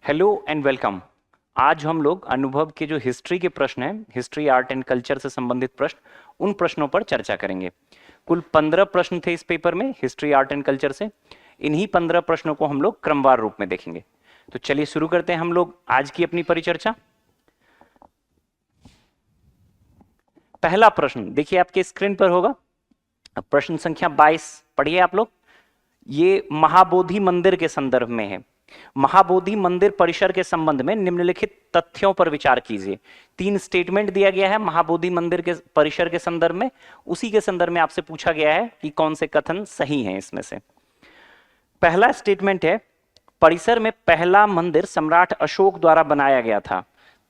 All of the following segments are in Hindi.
Hello and welcome. आज हम लोग अनुभव के जो हिस्ट्री के प्रश्न हैं, हिस्ट्री आर्ट एंड कल्चर से संबंधित प्रश्न, उन प्रश्नों पर चर्चा करेंगे। कुल 15 प्रश्न थे इस पेपर में हिस्ट्री आर्ट एंड कल्चर से। इन्हीं 15 प्रश्नों को हम लोग क्रमवार रूप में देखेंगे। तो चलिए शुरू करते हैं हम लोग आज की अपनी परिचर्चा। पहला प्रश्न देखिए आपके स्क्रीन पर होगा, प्रश्न संख्या 22 पढ़िए आप लोग। ये महाबोधि मंदिर के संदर्भ में है। महाबोधि मंदिर परिसर के संबंध में निम्नलिखित तथ्यों पर विचार कीजिए। 3 स्टेटमेंट दिया गया है महाबोधि मंदिर के परिसर के संदर्भ में, उसी के संदर्भ में आपसे पूछा गया है कि कौन से कथन सही हैं इसमें से। पहला स्टेटमेंट है, परिसर में पहला मंदिर सम्राट अशोक द्वारा बनाया गया था।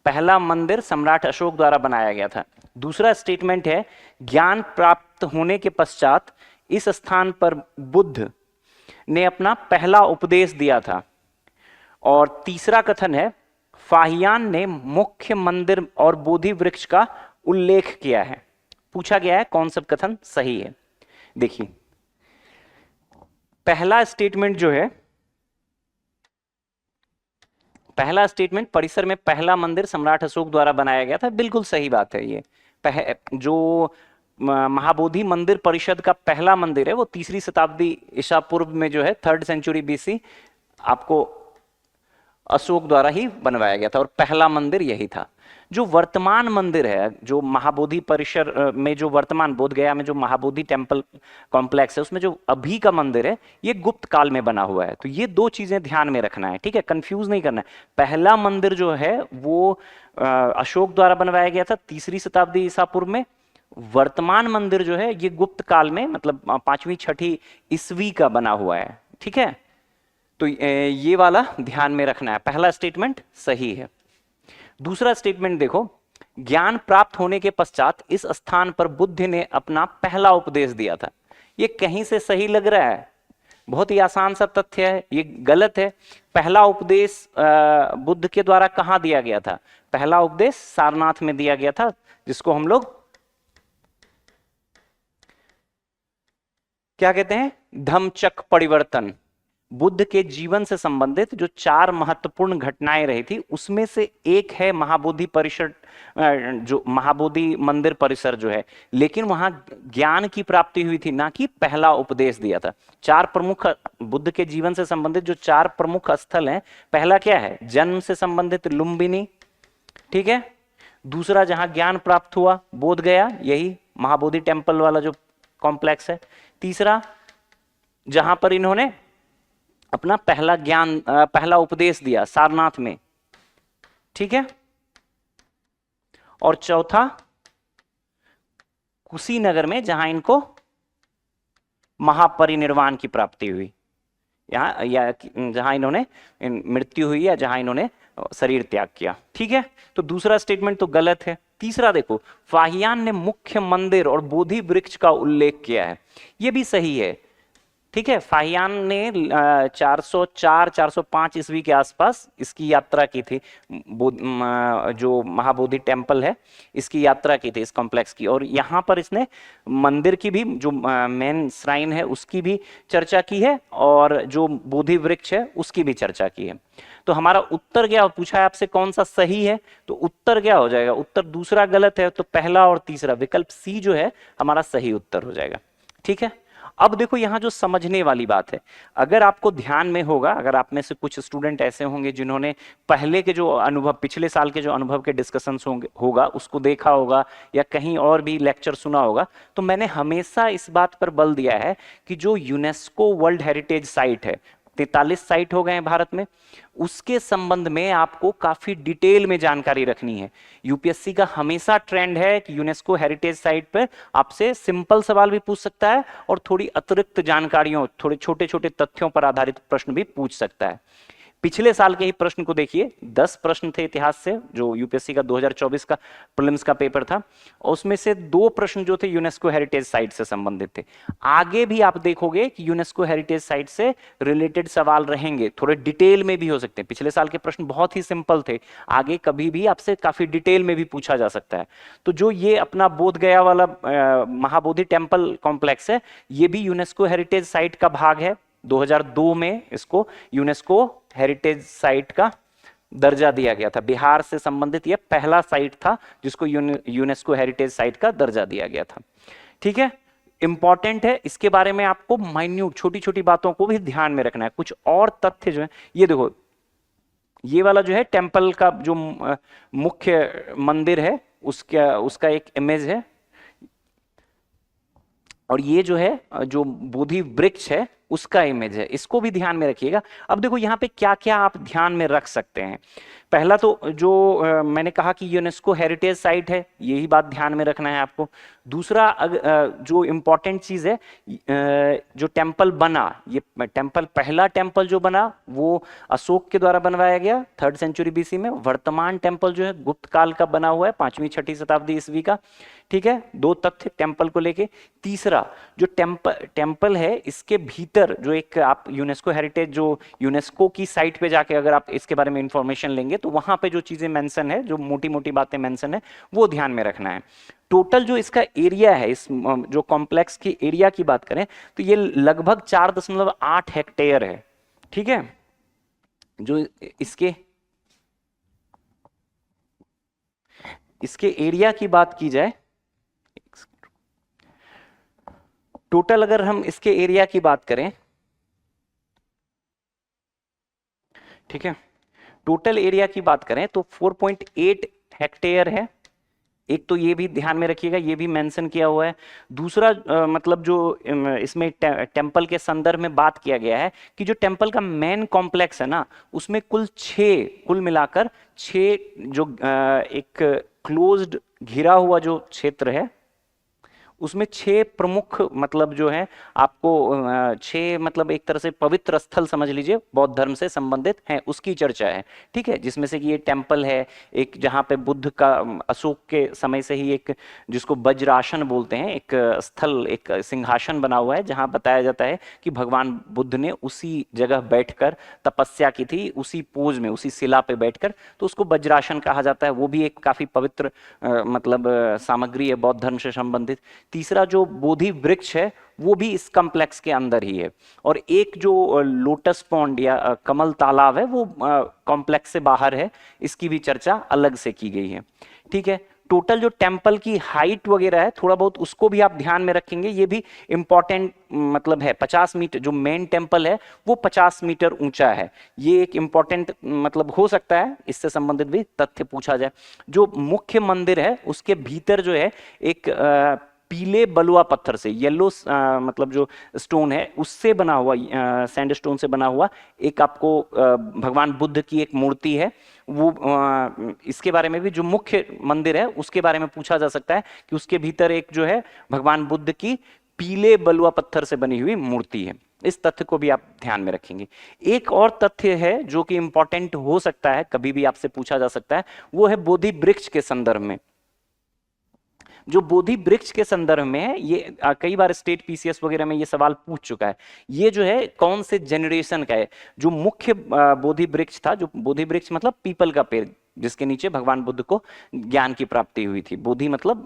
पहला मंदिर सम्राट अशोक द्वारा बनाया गया था। दूसरा स्टेटमेंट है, ज्ञान प्राप्त होने के पश्चात इस स्थान पर बुद्ध ने अपना पहला उपदेश दिया था। और तीसरा कथन है, फाहियान ने मुख्य मंदिर और बोधि वृक्ष का उल्लेख किया है। पूछा गया है कौन सा कथन सही है। देखिए पहला स्टेटमेंट जो है, पहला स्टेटमेंट परिसर में पहला मंदिर सम्राट अशोक द्वारा बनाया गया था, बिल्कुल सही बात है। ये जो महाबोधि मंदिर परिषद का पहला मंदिर है वो 3री शताब्दी ईसा पूर्व में जो है 3rd सेंचुरी बीसी आपको अशोक द्वारा ही बनवाया गया था और पहला मंदिर यही था। जो वर्तमान मंदिर है, जो महाबोधि परिसर में जो वर्तमान बोध गया में जो महाबोधि टेम्पल कॉम्प्लेक्स है, उसमें जो अभी का मंदिर है ये गुप्त काल में बना हुआ है। तो ये 2 चीजें ध्यान में रखना है, ठीक है, कंफ्यूज नहीं करना है। पहला मंदिर जो है वो अशोक द्वारा बनवाया गया था 3री शताब्दी ईसा पूर्व में। वर्तमान मंदिर जो है ये गुप्त काल में मतलब 5वीं 6ठी ईस्वी का बना हुआ है, ठीक है। तो ये वाला ध्यान में रखना है। पहला स्टेटमेंट सही है। दूसरा स्टेटमेंट देखो, ज्ञान प्राप्त होने के पश्चात इस स्थान पर बुद्ध ने अपना पहला उपदेश दिया था। ये कहीं से सही लग रहा है, बहुत ही आसान सा तथ्य है, ये गलत है। पहला उपदेश बुद्ध के द्वारा कहां दिया गया था? पहला उपदेश सारनाथ में दिया गया था, जिसको हम लोग क्या कहते हैं? धम्मचक्र परिवर्तन। बुद्ध के जीवन से संबंधित जो 4 महत्वपूर्ण घटनाएं रही थी उसमें से एक है महाबोधि परिसर, जो महाबोधि मंदिर परिसर जो है। लेकिन वहां ज्ञान की प्राप्ति हुई थी, ना कि पहला उपदेश दिया था। 4 प्रमुख बुद्ध के जीवन से संबंधित जो 4 प्रमुख स्थल हैं, पहला क्या है? जन्म से संबंधित लुम्बिनी, ठीक है। दूसरा जहां ज्ञान प्राप्त हुआ बोध गया, यही महाबोधि टेम्पल वाला जो कॉम्प्लेक्स है। तीसरा जहां पर इन्होंने अपना पहला उपदेश दिया सारनाथ में, ठीक है। और चौथा कुशीनगर में जहां इनको महापरिनिर्वाण की प्राप्ति हुई, यहां या जहां इन्होंने मृत्यु हुई या जहां इन्होंने शरीर त्याग किया, ठीक है। तो दूसरा स्टेटमेंट तो गलत है। तीसरा देखो, फाहियान ने मुख्य मंदिर और बोधि वृक्ष का उल्लेख किया है, यह भी सही है, ठीक है। फाहियान ने 404-405 ईस्वी के आसपास इसकी यात्रा की थी, जो महाबोधि टेम्पल है इसकी यात्रा की थी, इस कॉम्प्लेक्स की। और यहाँ पर इसने मंदिर की भी, जो मेन श्राइन है उसकी भी चर्चा की है और जो बोधि वृक्ष है उसकी भी चर्चा की है। तो हमारा उत्तर क्या पूछा है आपसे, कौन सा सही है? तो उत्तर क्या हो जाएगा? उत्तर दूसरा गलत है, तो पहला और तीसरा विकल्प सी जो है हमारा सही उत्तर हो जाएगा, ठीक है। अब देखो यहां जो समझने वाली बात है, अगर आपको ध्यान में होगा, अगर आप में से कुछ स्टूडेंट ऐसे होंगे जिन्होंने पहले के जो अनुभव, पिछले साल के जो अनुभव के डिस्कशंस होगा उसको देखा होगा या कहीं और भी लेक्चर सुना होगा, तो मैंने हमेशा इस बात पर बल दिया है कि जो यूनेस्को वर्ल्ड हेरिटेज साइट है, 43 साइट हो गए हैं भारत में, उसके संबंध में आपको काफी डिटेल में जानकारी रखनी है। यूपीएससी का हमेशा ट्रेंड है कि यूनेस्को हेरिटेज साइट पर आपसे सिंपल सवाल भी पूछ सकता है और थोड़ी अतिरिक्त जानकारियों, थोड़े छोटे छोटे तथ्यों पर आधारित प्रश्न भी पूछ सकता है। पिछले साल के ही प्रश्न को देखिए, 10 प्रश्न थे इतिहास से, जो यूपीएससी का 2024 का प्रीलिम्स का पेपर था, और उसमें से 2 प्रश्न जो थे यूनेस्को हेरिटेज साइट से संबंधित थे। आगे भी आप देखोगे कि यूनेस्को हेरिटेज साइट से रिलेटेड सवाल रहेंगे, थोड़े डिटेल में भी हो सकते हैं। पिछले साल के प्रश्न बहुत ही सिंपल थे, आगे कभी भी आपसे काफी डिटेल में भी पूछा जा सकता है। तो जो ये अपना बोध गया वाला महाबोधि टेम्पल कॉम्प्लेक्स है, ये भी यूनेस्को हेरिटेज साइट का भाग है। 2002 में इसको यूनेस्को हेरिटेज साइट का दर्जा दिया गया था। बिहार से संबंधित यह पहला साइट था जिसको यूनेस्को हेरिटेज साइट का दर्जा दिया गया था। ठीक है, इंपॉर्टेंट है, इसके बारे में आपको माइन्यूट छोटी छोटी बातों को भी ध्यान में रखना है। कुछ और तथ्य जो है, ये देखो, ये वाला जो है टेम्पल का जो मुख्य मंदिर है उसका एक इमेज है, और ये जो है जो बोधि वृक्ष है उसका इमेज है, इसको भी ध्यान में रखिएगा। अब देखो यहाँ पे क्या क्या आप ध्यान में रख सकते हैं। पहला तो जो मैंने कहा कि यूनेस्को हेरिटेज साइट है, यही बात ध्यान में रखना है आपको। दूसरा जो इम्पोर्टेंट चीज है, जो टेम्पल बना, ये टेम्पल पहला टेम्पल जो बना वो अशोक के द्वारा बनवाया गया 3rd सेंचुरी बीसी में। वर्तमान टेम्पल जो है गुप्त काल का बना हुआ है, 5वीं 6वीं शताब्दी ईस्वी का। ठीक है, 2 तथ्य टेम्पल को लेके। तीसरा, जो टेम्पल है इसके भीतर जो एक आप यूनेस्को हेरिटेज, जो यूनेस्को की साइट पे जाके अगर आप इसके बारे में इंफॉर्मेशन लेंगे तो वहां पे जो चीजें मेंशन है, जो मोटी मोटी बातें मेंशन है, वो ध्यान में रखना है। टोटल जो इसका एरिया है, इस जो कॉम्प्लेक्स की एरिया की बात करें तो ये लगभग 4.8 हेक्टेयर है। ठीक है, जो इसके एरिया की बात की जाए, टोटल अगर हम इसके एरिया की बात करें, ठीक है, टोटल एरिया की बात करें तो 4.8 हेक्टेयर है। एक तो ये भी ध्यान में रखिएगा, ये भी मेंशन किया हुआ है। दूसरा मतलब जो इसमें टेम्पल के संदर्भ में बात किया गया है कि जो टेम्पल का मेन कॉम्प्लेक्स है ना, उसमें कुल मिलाकर 6 जो एक क्लोज्ड घिरा हुआ जो क्षेत्र है उसमें 6 प्रमुख मतलब जो है आपको 6 मतलब एक तरह से पवित्र स्थल समझ लीजिए, बौद्ध धर्म से संबंधित हैं, उसकी चर्चा है। ठीक है, जिसमें से कि ये टेम्पल है एक, जहाँ पे बुद्ध का अशोक के समय से ही एक, जिसको वज्रासन बोलते हैं, एक स्थल, एक सिंहासन बना हुआ है, जहाँ बताया जाता है कि भगवान बुद्ध ने उसी जगह बैठकर तपस्या की थी, उसी पोज में, उसी शिला पे बैठकर, तो उसको वज्रासन कहा जाता है। वो भी एक काफी पवित्र मतलब सामग्री है बौद्ध धर्म से संबंधित। तीसरा जो बोधि वृक्ष है वो भी इस कॉम्प्लेक्स के अंदर ही है, और एक जो लोटस पॉन्ड या कमल तालाब है वो कॉम्प्लेक्स से बाहर है, इसकी भी चर्चा अलग से की गई है। ठीक है, टोटल जो टेम्पल की हाइट वगैरह है थोड़ा बहुत उसको भी आप ध्यान में रखेंगे, ये भी इंपॉर्टेंट मतलब है। 50 मीटर जो मेन टेम्पल है वो 50 मीटर ऊंचा है, ये एक इंपॉर्टेंट मतलब हो सकता है, इससे संबंधित भी तथ्य पूछा जाए। जो मुख्य मंदिर है उसके भीतर जो है एक पीले बलुआ पत्थर से, येलो मतलब जो स्टोन है उससे बना हुआ, सैंड स्टोन से बना हुआ एक आपको भगवान बुद्ध की एक मूर्ति है। वो इसके बारे में भी, जो मुख्य मंदिर है उसके बारे में पूछा जा सकता है कि उसके भीतर एक जो है भगवान बुद्ध की पीले बलुआ पत्थर से बनी हुई मूर्ति है। इस तथ्य को भी आप ध्यान में रखेंगे। एक और तथ्य है जो कि इंपॉर्टेंट हो सकता है, कभी भी आपसे पूछा जा सकता है, वो है बोधि वृक्ष के संदर्भ में। जो बोधि वृक्ष के संदर्भ में है, ये कई बार स्टेट पीसीएस वगैरह में ये सवाल पूछ चुका है, ये जो है कौन से जेनरेशन का है। जो मुख्य बोधि वृक्ष था, जो बोधि वृक्ष मतलब पीपल का पेड़, जिसके नीचे भगवान बुद्ध को ज्ञान की प्राप्ति हुई थी। बोधि मतलब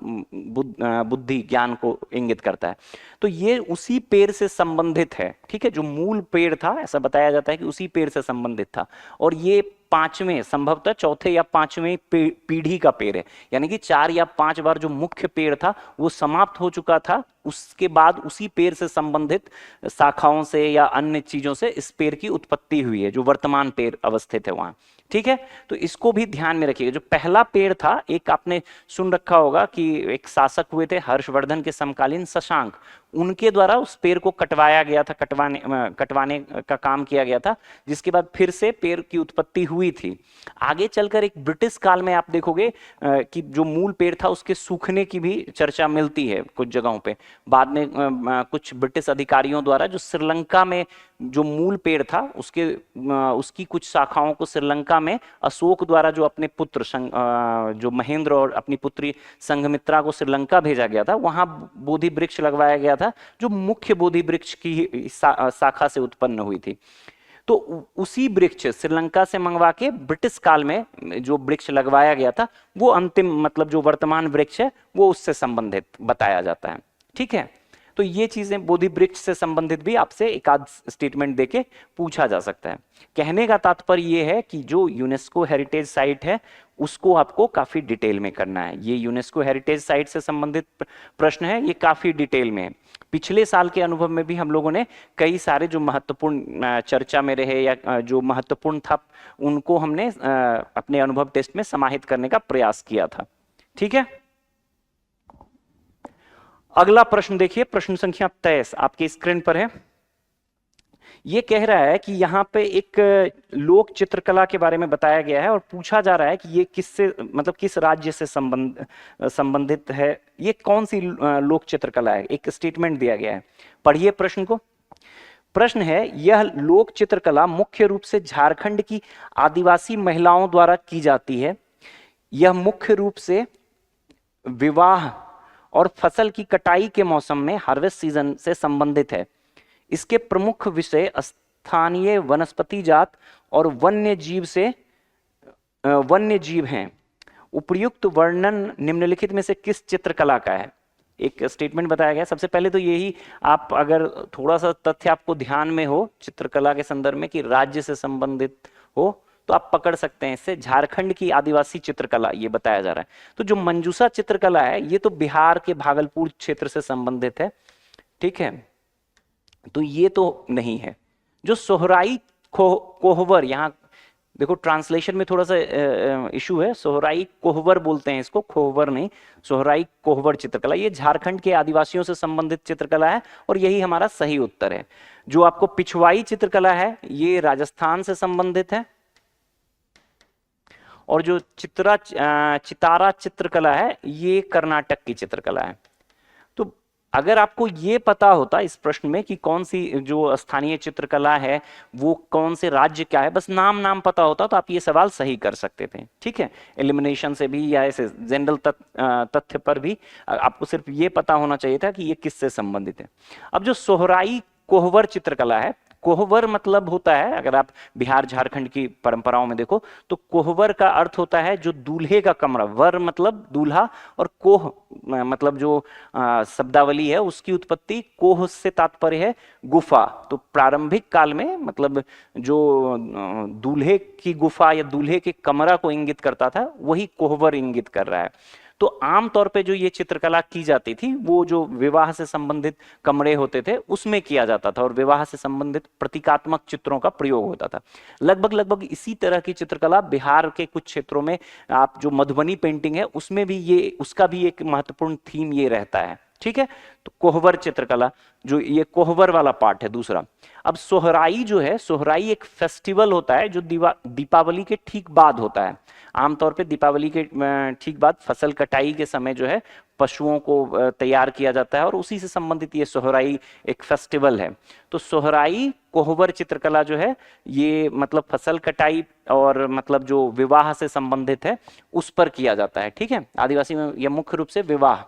बुद्धि, ज्ञान को इंगित करता है। तो ये उसी पेड़ से संबंधित है। ठीक है, जो मूल पेड़ था, ऐसा बताया जाता है कि उसी पेड़ से संबंधित था, और ये 5वें, संभवतः 4थे या 5वें पीढ़ी का पेड़ है, यानी कि 4 या 5 बार जो मुख्य पेड़ था वो समाप्त हो चुका था, उसके बाद उसी पेड़ से संबंधित शाखाओं से या अन्य चीजों से इस पेड़ की उत्पत्ति हुई है, जो वर्तमान पेड़ अवस्थित है वहां। ठीक है, तो इसको भी ध्यान में रखिएगा। जो पहला पेड़ था, एक आपने सुन रखा होगा कि एक शासक हुए थे हर्षवर्धन के समकालीन शशांक, उनके द्वारा उस पेड़ को कटवाया गया था, कटवाने का काम किया गया था, जिसके बाद फिर से पेड़ की उत्पत्ति हुई थी। आगे चलकर एक ब्रिटिश काल में आप देखोगे कि जो मूल पेड़ था उसके सूखने की भी चर्चा मिलती है कुछ जगहों पे। बाद में कुछ ब्रिटिश अधिकारियों द्वारा जो श्रीलंका में जो मूल पेड़ था उसकी कुछ शाखाओं को श्रीलंका में अशोक द्वारा जो अपने पुत्र जो महेंद्र और अपनी पुत्री संघमित्रा को श्रीलंका भेजा गया था, वहां बोधि वृक्ष लगवाया गया था, जो मुख्य बोधि वृक्ष की शाखा से उत्पन्न हुई थी। तो उसी वृक्ष श्रीलंका से मंगवा के ब्रिटिश काल में जो वृक्ष लगवाया गया था, वो अंतिम मतलब जो वर्तमान वृक्ष है वो उससे संबंधित बताया जाता है। ठीक है, तो ये चीजें बोधि वृक्ष से संबंधित भी आपसे एक आध स्टेटमेंट देके पूछा जा सकता है। कहने का तात्पर्य ये है कि जो यूनेस्को हेरिटेज साइट है उसको आपको काफी डिटेल में करना है। ये यूनेस्को हेरिटेज साइट से संबंधित प्रश्न है, ये काफी डिटेल में है। पिछले साल के अनुभव में भी हम लोगों ने कई सारे जो महत्वपूर्ण चर्चा में रहे या जो महत्वपूर्ण था उनको हमने अपने अनुभव टेस्ट में समाहित करने का प्रयास किया था। ठीक है, अगला प्रश्न देखिए, प्रश्न संख्या 23 आपकी स्क्रीन पर है। ये कह रहा है कि यहाँ पे एक लोक चित्रकला के बारे में बताया गया है और पूछा जा रहा है कि ये किससे मतलब किस राज्य से संबंधित है, ये कौन सी लोक चित्रकला है। एक स्टेटमेंट दिया गया है, पढ़िए प्रश्न को। प्रश्न है, यह लोक चित्रकला मुख्य रूप से झारखंड की आदिवासी महिलाओं द्वारा की जाती है। यह मुख्य रूप से विवाह और फसल की कटाई के मौसम में हार्वेस्ट सीजन से संबंधित है। इसके प्रमुख विषय स्थानीय वनस्पति जात और वन्य जीव हैं। उपर्युक्त वर्णन निम्नलिखित में से किस चित्रकला का है। एक स्टेटमेंट बताया गया। सबसे पहले तो यही, आप अगर थोड़ा सा तथ्य आपको ध्यान में हो चित्रकला के संदर्भ में कि राज्य से संबंधित हो तो आप पकड़ सकते हैं इससे, झारखंड की आदिवासी चित्रकला ये बताया जा रहा है। तो जो मंजूषा चित्रकला है ये तो बिहार के भागलपुर क्षेत्र से संबंधित है। ठीक है, तो ये तो नहीं है। जो सोहराई कोहवर, यहाँ देखो ट्रांसलेशन में थोड़ा सा इशू है, सोहराई कोहवर बोलते हैं इसको, कोहवर नहीं, सोहराई कोहवर चित्रकला, ये झारखंड के आदिवासियों से संबंधित चित्रकला है और यही हमारा सही उत्तर है। जो आपको पिछवाई चित्रकला है ये राजस्थान से संबंधित है और जो चितारा चित्रकला है ये कर्नाटक की चित्रकला है। तो अगर आपको ये पता होता इस प्रश्न में कि कौन सी जो स्थानीय चित्रकला है वो कौन से राज्य क्या है, बस नाम पता होता तो आप ये सवाल सही कर सकते थे। ठीक है, एलिमिनेशन से भी या ऐसे जनरल तथ्य पर भी आपको सिर्फ ये पता होना चाहिए था कि ये किससे संबंधित है। अब जो सोहराई कोहवर चित्रकला है, कोहवर मतलब होता है, अगर आप बिहार झारखंड की परंपराओं में देखो तो कोहवर का अर्थ होता है जो दूल्हे का कमरा, वर मतलब दूल्हा और कोह मतलब जो शब्दावली है उसकी उत्पत्ति कोह से तात्पर्य है गुफा। तो प्रारंभिक काल में मतलब जो दूल्हे की गुफा या दूल्हे के कमरा को इंगित करता था वही कोहवर इंगित कर रहा है। तो आमतौर पे जो ये चित्रकला की जाती थी वो जो विवाह से संबंधित कमरे होते थे उसमें किया जाता था और विवाह से संबंधित प्रतीकात्मक चित्रों का प्रयोग होता था। लगभग इसी तरह की चित्रकला बिहार के कुछ क्षेत्रों में, आप जो मधुबनी पेंटिंग है उसमें भी ये, उसका भी एक महत्वपूर्ण थीम ये रहता है। ठीक है, तो कोहवर चित्रकला, जो ये कोहवर वाला पार्ट है दूसरा। अब सोहराई जो है, सोहराई एक फेस्टिवल होता है जो दीपावली के ठीक बाद होता है। आमतौर पे दीपावली के ठीक बाद फसल कटाई के समय जो है पशुओं को तैयार किया जाता है और उसी से संबंधित ये सोहराई एक फेस्टिवल है। तो सोहराई कोहवर चित्रकला जो है ये मतलब फसल कटाई और मतलब जो विवाह से संबंधित है उस पर किया जाता है। ठीक है, आदिवासी में यह मुख्य रूप से विवाह।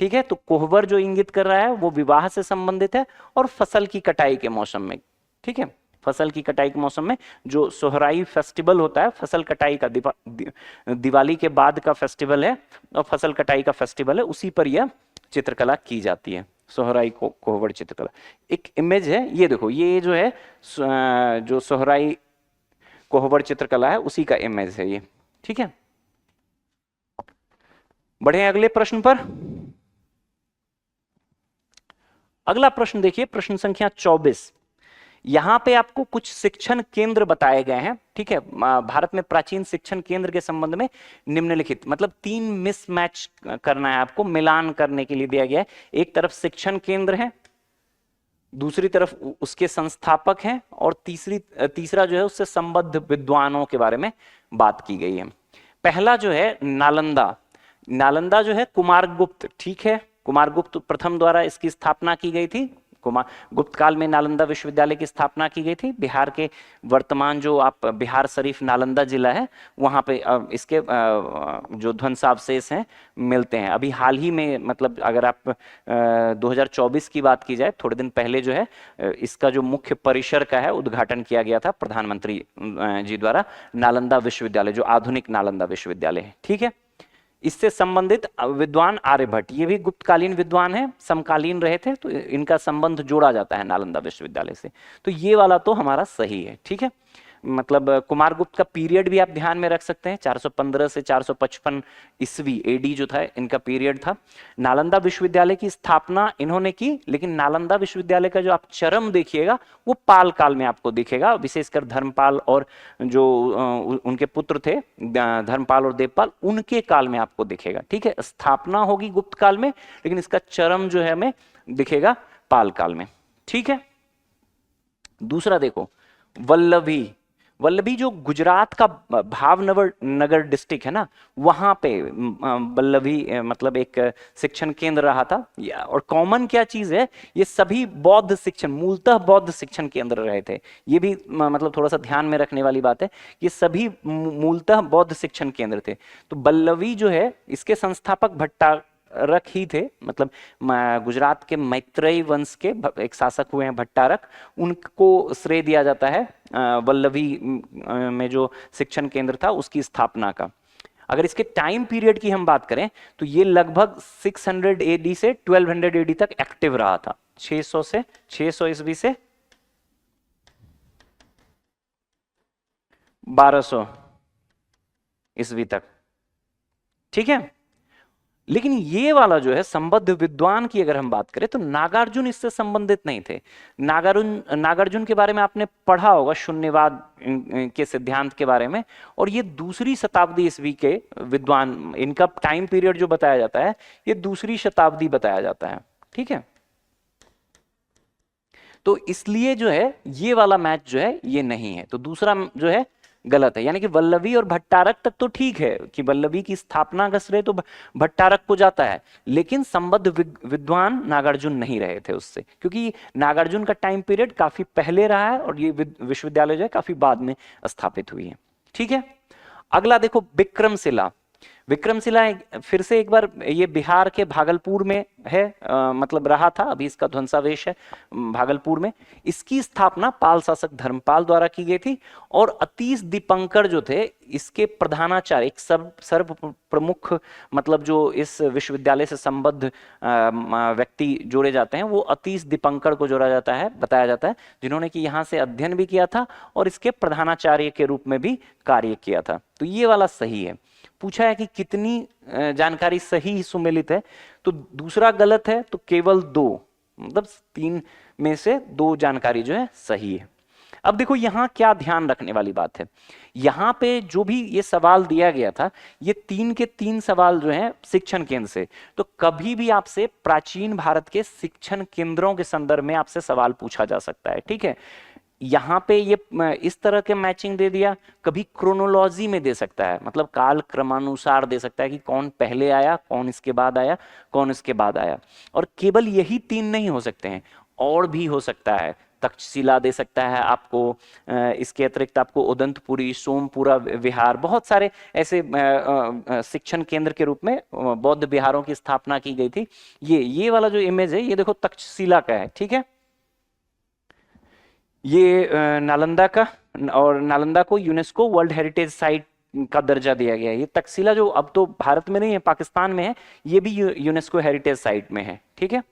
ठीक है, तो कोहवर जो इंगित कर रहा है वो विवाह से संबंधित है और फसल की कटाई के मौसम में। ठीक है, फसल की कटाई के मौसम में जो सोहराई फेस्टिवल होता है, फसल कटाई का दिवाली के बाद का फेस्टिवल है और फसल कटाई का फेस्टिवल है, उसी पर यह चित्रकला की जाती है, सोहराई कोहवर चित्रकला। एक इमेज है ये देखो, ये जो है जो सोहराई कोहवर चित्रकला है उसी का इमेज है ये। ठीक है, बढ़े अगले प्रश्न पर। अगला प्रश्न देखिए, प्रश्न संख्या 24। यहां पे आपको कुछ शिक्षण केंद्र बताए गए हैं। ठीक है, भारत में प्राचीन शिक्षण केंद्र के संबंध में निम्नलिखित, मतलब 3 मिसमैच करना है आपको, मिलान करने के लिए दिया गया है। एक तरफ शिक्षण केंद्र है, दूसरी तरफ उसके संस्थापक हैं और तीसरा जो है उससे संबद्ध विद्वानों के बारे में बात की गई है। पहला जो है नालंदा जो है कुमारगुप्त, ठीक है, कुमारगुप्त प्रथम द्वारा इसकी स्थापना की गई थी। गुप्त काल में नालंदा विश्वविद्यालय की स्थापना की गई थी। बिहार के वर्तमान जो आप बिहार शरीफ नालंदा जिला है वहां पे इसके जो ध्वंसावशेष हैं मिलते हैं। अभी हाल ही में, मतलब अगर आप 2024 की बात की जाए, थोड़े दिन पहले जो है इसका जो मुख्य परिसर का है उद्घाटन किया गया था प्रधानमंत्री जी द्वारा, नालंदा विश्वविद्यालय, जो आधुनिक नालंदा विश्वविद्यालय है। ठीक है, इससे संबंधित विद्वान आर्यभट्ट, ये भी गुप्तकालीन विद्वान है, समकालीन रहे थे, तो इनका संबंध जोड़ा जाता है नालंदा विश्वविद्यालय से। तो ये वाला तो हमारा सही है, ठीक है। मतलब कुमारगुप्त का पीरियड भी आप ध्यान में रख सकते हैं, 415 से 455 ईस्वी एडी जो था इनका पीरियड था। नालंदा विश्वविद्यालय की स्थापना इन्होंने की, लेकिन नालंदा विश्वविद्यालय का जो आप चरम देखिएगा वो पाल काल में आपको दिखेगा, विशेषकर धर्मपाल और जो उनके पुत्र थे धर्मपाल और देवपाल, उनके काल में आपको दिखेगा, ठीक है। स्थापना होगी गुप्त काल में, लेकिन इसका चरम जो है हमें दिखेगा पाल काल में, ठीक है। दूसरा देखो, वल्लभी। वल्लभी जो गुजरात का भावनगर नगर डिस्ट्रिक्ट है ना, वहां पे वल्लभी मतलब एक शिक्षण केंद्र रहा था। और कॉमन क्या चीज है, ये सभी बौद्ध शिक्षण, मूलतः बौद्ध शिक्षण केंद्र रहे थे। ये भी मतलब थोड़ा सा ध्यान में रखने वाली बात है, ये सभी मूलतः बौद्ध शिक्षण केंद्र थे। तो वल्लभी जो है इसके संस्थापक भट्टारक ही थे, मतलब गुजरात के मैत्रेयी वंश के एक शासक हुए हैं भट्टारक, उनको श्रेय दिया जाता है वल्लभी में जो शिक्षण केंद्र था उसकी स्थापना का। अगर इसके टाइम पीरियड की हम बात करें तो ये लगभग 600 एडी से 1200 एडी तक एक्टिव रहा था, 600 ईस्वी से 1200 ईस्वी तक, ठीक है। लेकिन ये वाला जो है संबद्ध विद्वान की अगर हम बात करें तो नागार्जुन इससे संबंधित नहीं थे। नागार्जुन के बारे में आपने पढ़ा होगा, शून्यवाद के सिद्धांत के बारे में, और ये 2री शताब्दी ईस्वी के विद्वान, इनका टाइम पीरियड जो बताया जाता है ये 2री शताब्दी बताया जाता है, ठीक है। तो इसलिए जो है ये वाला मैच जो है ये नहीं है, तो दूसरा जो है गलत है। यानी कि वल्लभी और भट्टारक तक तो ठीक है कि वल्लभी की स्थापना का श्रेय तो भट्टारक को जाता है, लेकिन संबद्ध विद्वान नागार्जुन नहीं रहे थे उससे, क्योंकि नागार्जुन का टाइम पीरियड काफी पहले रहा है और ये विश्वविद्यालय जो है काफी बाद में स्थापित हुई है, ठीक है। अगला देखो, विक्रमशिला। विक्रमशिला फिर से एक बार ये बिहार के भागलपुर में है, मतलब रहा था, अभी इसका ध्वंसावेश है भागलपुर में। इसकी स्थापना पाल शासक धर्मपाल द्वारा की गई थी, और अतीश दीपंकर जो थे इसके प्रधानाचार्य, एक सर्व प्रमुख मतलब जो इस विश्वविद्यालय से संबद्ध व्यक्ति जोड़े जाते हैं, वो अतीश दीपंकर को जोड़ा जाता है, बताया जाता है, जिन्होंने कि यहाँ से अध्ययन भी किया था और इसके प्रधानाचार्य के रूप में भी कार्य किया था। तो ये वाला सही है। पूछा है कि कितनी जानकारी सही सुमेलित है, तो दूसरा गलत है, तो केवल 2, मतलब 3 में से 2 जानकारी जो है सही है। अब देखो यहाँ क्या ध्यान रखने वाली बात है, यहाँ पे जो भी ये सवाल दिया गया था, ये 3 के 3 सवाल जो हैं शिक्षण केंद्र से, तो कभी भी आपसे प्राचीन भारत के शिक्षण केंद्रों के संदर्भ में आपसे सवाल पूछा जा सकता है, ठीक है। यहाँ पे ये इस तरह के मैचिंग दे दिया, कभी क्रोनोलॉजी में दे सकता है, मतलब काल क्रमानुसार दे सकता है कि कौन पहले आया, कौन इसके बाद आया, कौन इसके बाद आया। और केवल यही 3 नहीं हो सकते हैं, और भी हो सकता है। तक्षशिला दे सकता है आपको, इसके अतिरिक्त आपको उदंतपुरी, सोमपुरा विहार, बहुत सारे ऐसे शिक्षण केंद्र के रूप में बौद्ध विहारों की स्थापना की गई थी। ये वाला जो इमेज है ये देखो तक्षशिला का है, ठीक है। ये नालंदा का, और नालंदा को यूनेस्को वर्ल्ड हेरिटेज साइट का दर्जा दिया गया है। ये तक्षशिला जो अब तो भारत में नहीं है, पाकिस्तान में है, ये भी यूनेस्को हेरिटेज साइट में है, ठीक है।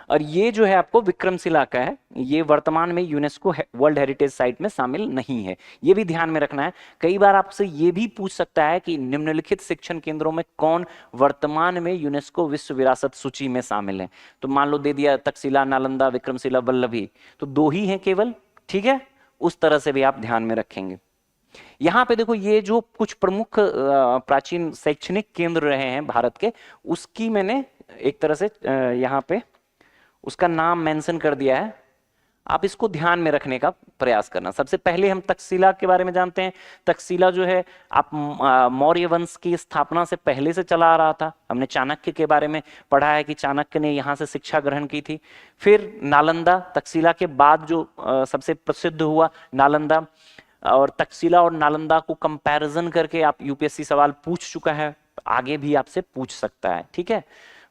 और ये जो है आपको विक्रमशिला का है, ये वर्तमान में यूनेस्को वर्ल्ड हेरिटेज साइट में शामिल नहीं है, ये भी ध्यान में रखना है। कई बार आपसे ये भी पूछ सकता है कि निम्नलिखित शिक्षण केंद्रों में कौन वर्तमान में यूनेस्को विश्व विरासत सूची में शामिल है, तो मान लो दे दिया तक्षशिला, नालंदा, विक्रमशिला, वल्लभी, तो 2 ही हैं केवल, ठीक है। उस तरह से भी आप ध्यान में रखेंगे। यहाँ पे देखो, ये जो कुछ प्रमुख प्राचीन शैक्षणिक केंद्र रहे हैं भारत के, उसकी मैंने एक तरह से यहाँ पे उसका नाम मेंशन कर दिया है, आप इसको ध्यान में रखने का प्रयास करना। सबसे पहले हम तक्षशिला के बारे में जानते हैं। तक्षशिला जो है आप मौर्य वंश की स्थापना से पहले से चला आ रहा था। हमने चाणक्य के बारे में पढ़ा है कि चाणक्य ने यहाँ से शिक्षा ग्रहण की थी। फिर नालंदा, तक्षशिला के बाद जो सबसे प्रसिद्ध हुआ नालंदा, और तक्षशिला और नालंदा को कंपैरिजन करके आप यूपीएससी सवाल पूछ चुका है, आगे भी आपसे पूछ सकता है, ठीक है।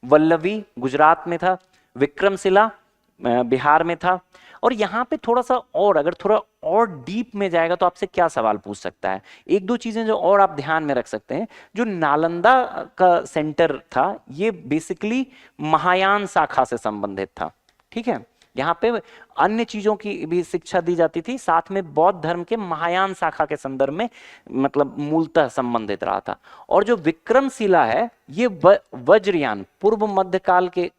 वल्लभी गुजरात में था, विक्रमशिला बिहार में था। और यहाँ पे थोड़ा सा और, अगर थोड़ा और डीप में जाएगा तो आपसे क्या सवाल पूछ सकता है, एक दो चीजें जो और आप ध्यान में रख सकते हैं। जो नालंदा का सेंटर था ये बेसिकली महायान शाखा से संबंधित था, ठीक है। यहाँ पे अन्य चीजों की भी शिक्षा दी जाती थी, साथ में बौद्ध धर्म के महायान शाखा के संदर्भ में मतलब मूलतः संबंधित रहा था। और जो विक्रमशिला है ये वज्रयान, पूर्व मध्यकाल के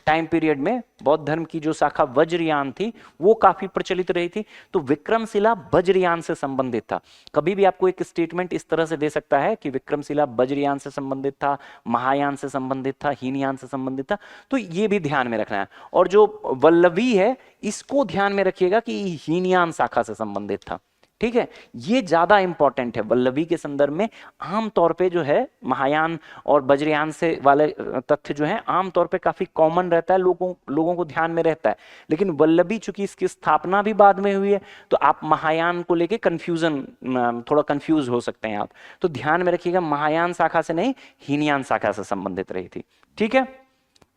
टाइम पीरियड में बौद्ध धर्म की जो शाखा वज्रयान थी वो काफी प्रचलित रही थी। तो विक्रमशिला वज्रयान से संबंधित था। कभी भी आपको एक स्टेटमेंट इस तरह से दे सकता है कि विक्रमशिला वज्रयान से संबंधित था, महायान से संबंधित था, हीनयान से संबंधित था, तो ये भी ध्यान में रखना है। और जो वल्लभी है इसको ध्यान में रखिएगा कि हीनयान शाखा से संबंधित था, ठीक है। ये ज्यादा इंपॉर्टेंट है वल्लभी के संदर्भ में। आमतौर पे जो है महायान और वज्रयान से वाले तथ्य जो है आमतौर पे काफी कॉमन रहता है, लोगों को ध्यान में रहता है। लेकिन वल्लभी चूंकि इसकी स्थापना भी बाद में हुई है तो आप महायान को लेके थोड़ा कंफ्यूज हो सकते हैं आप। तो ध्यान में रखिएगा महायान शाखा से नहीं, हीनयान शाखा से संबंधित रही थी, ठीक है।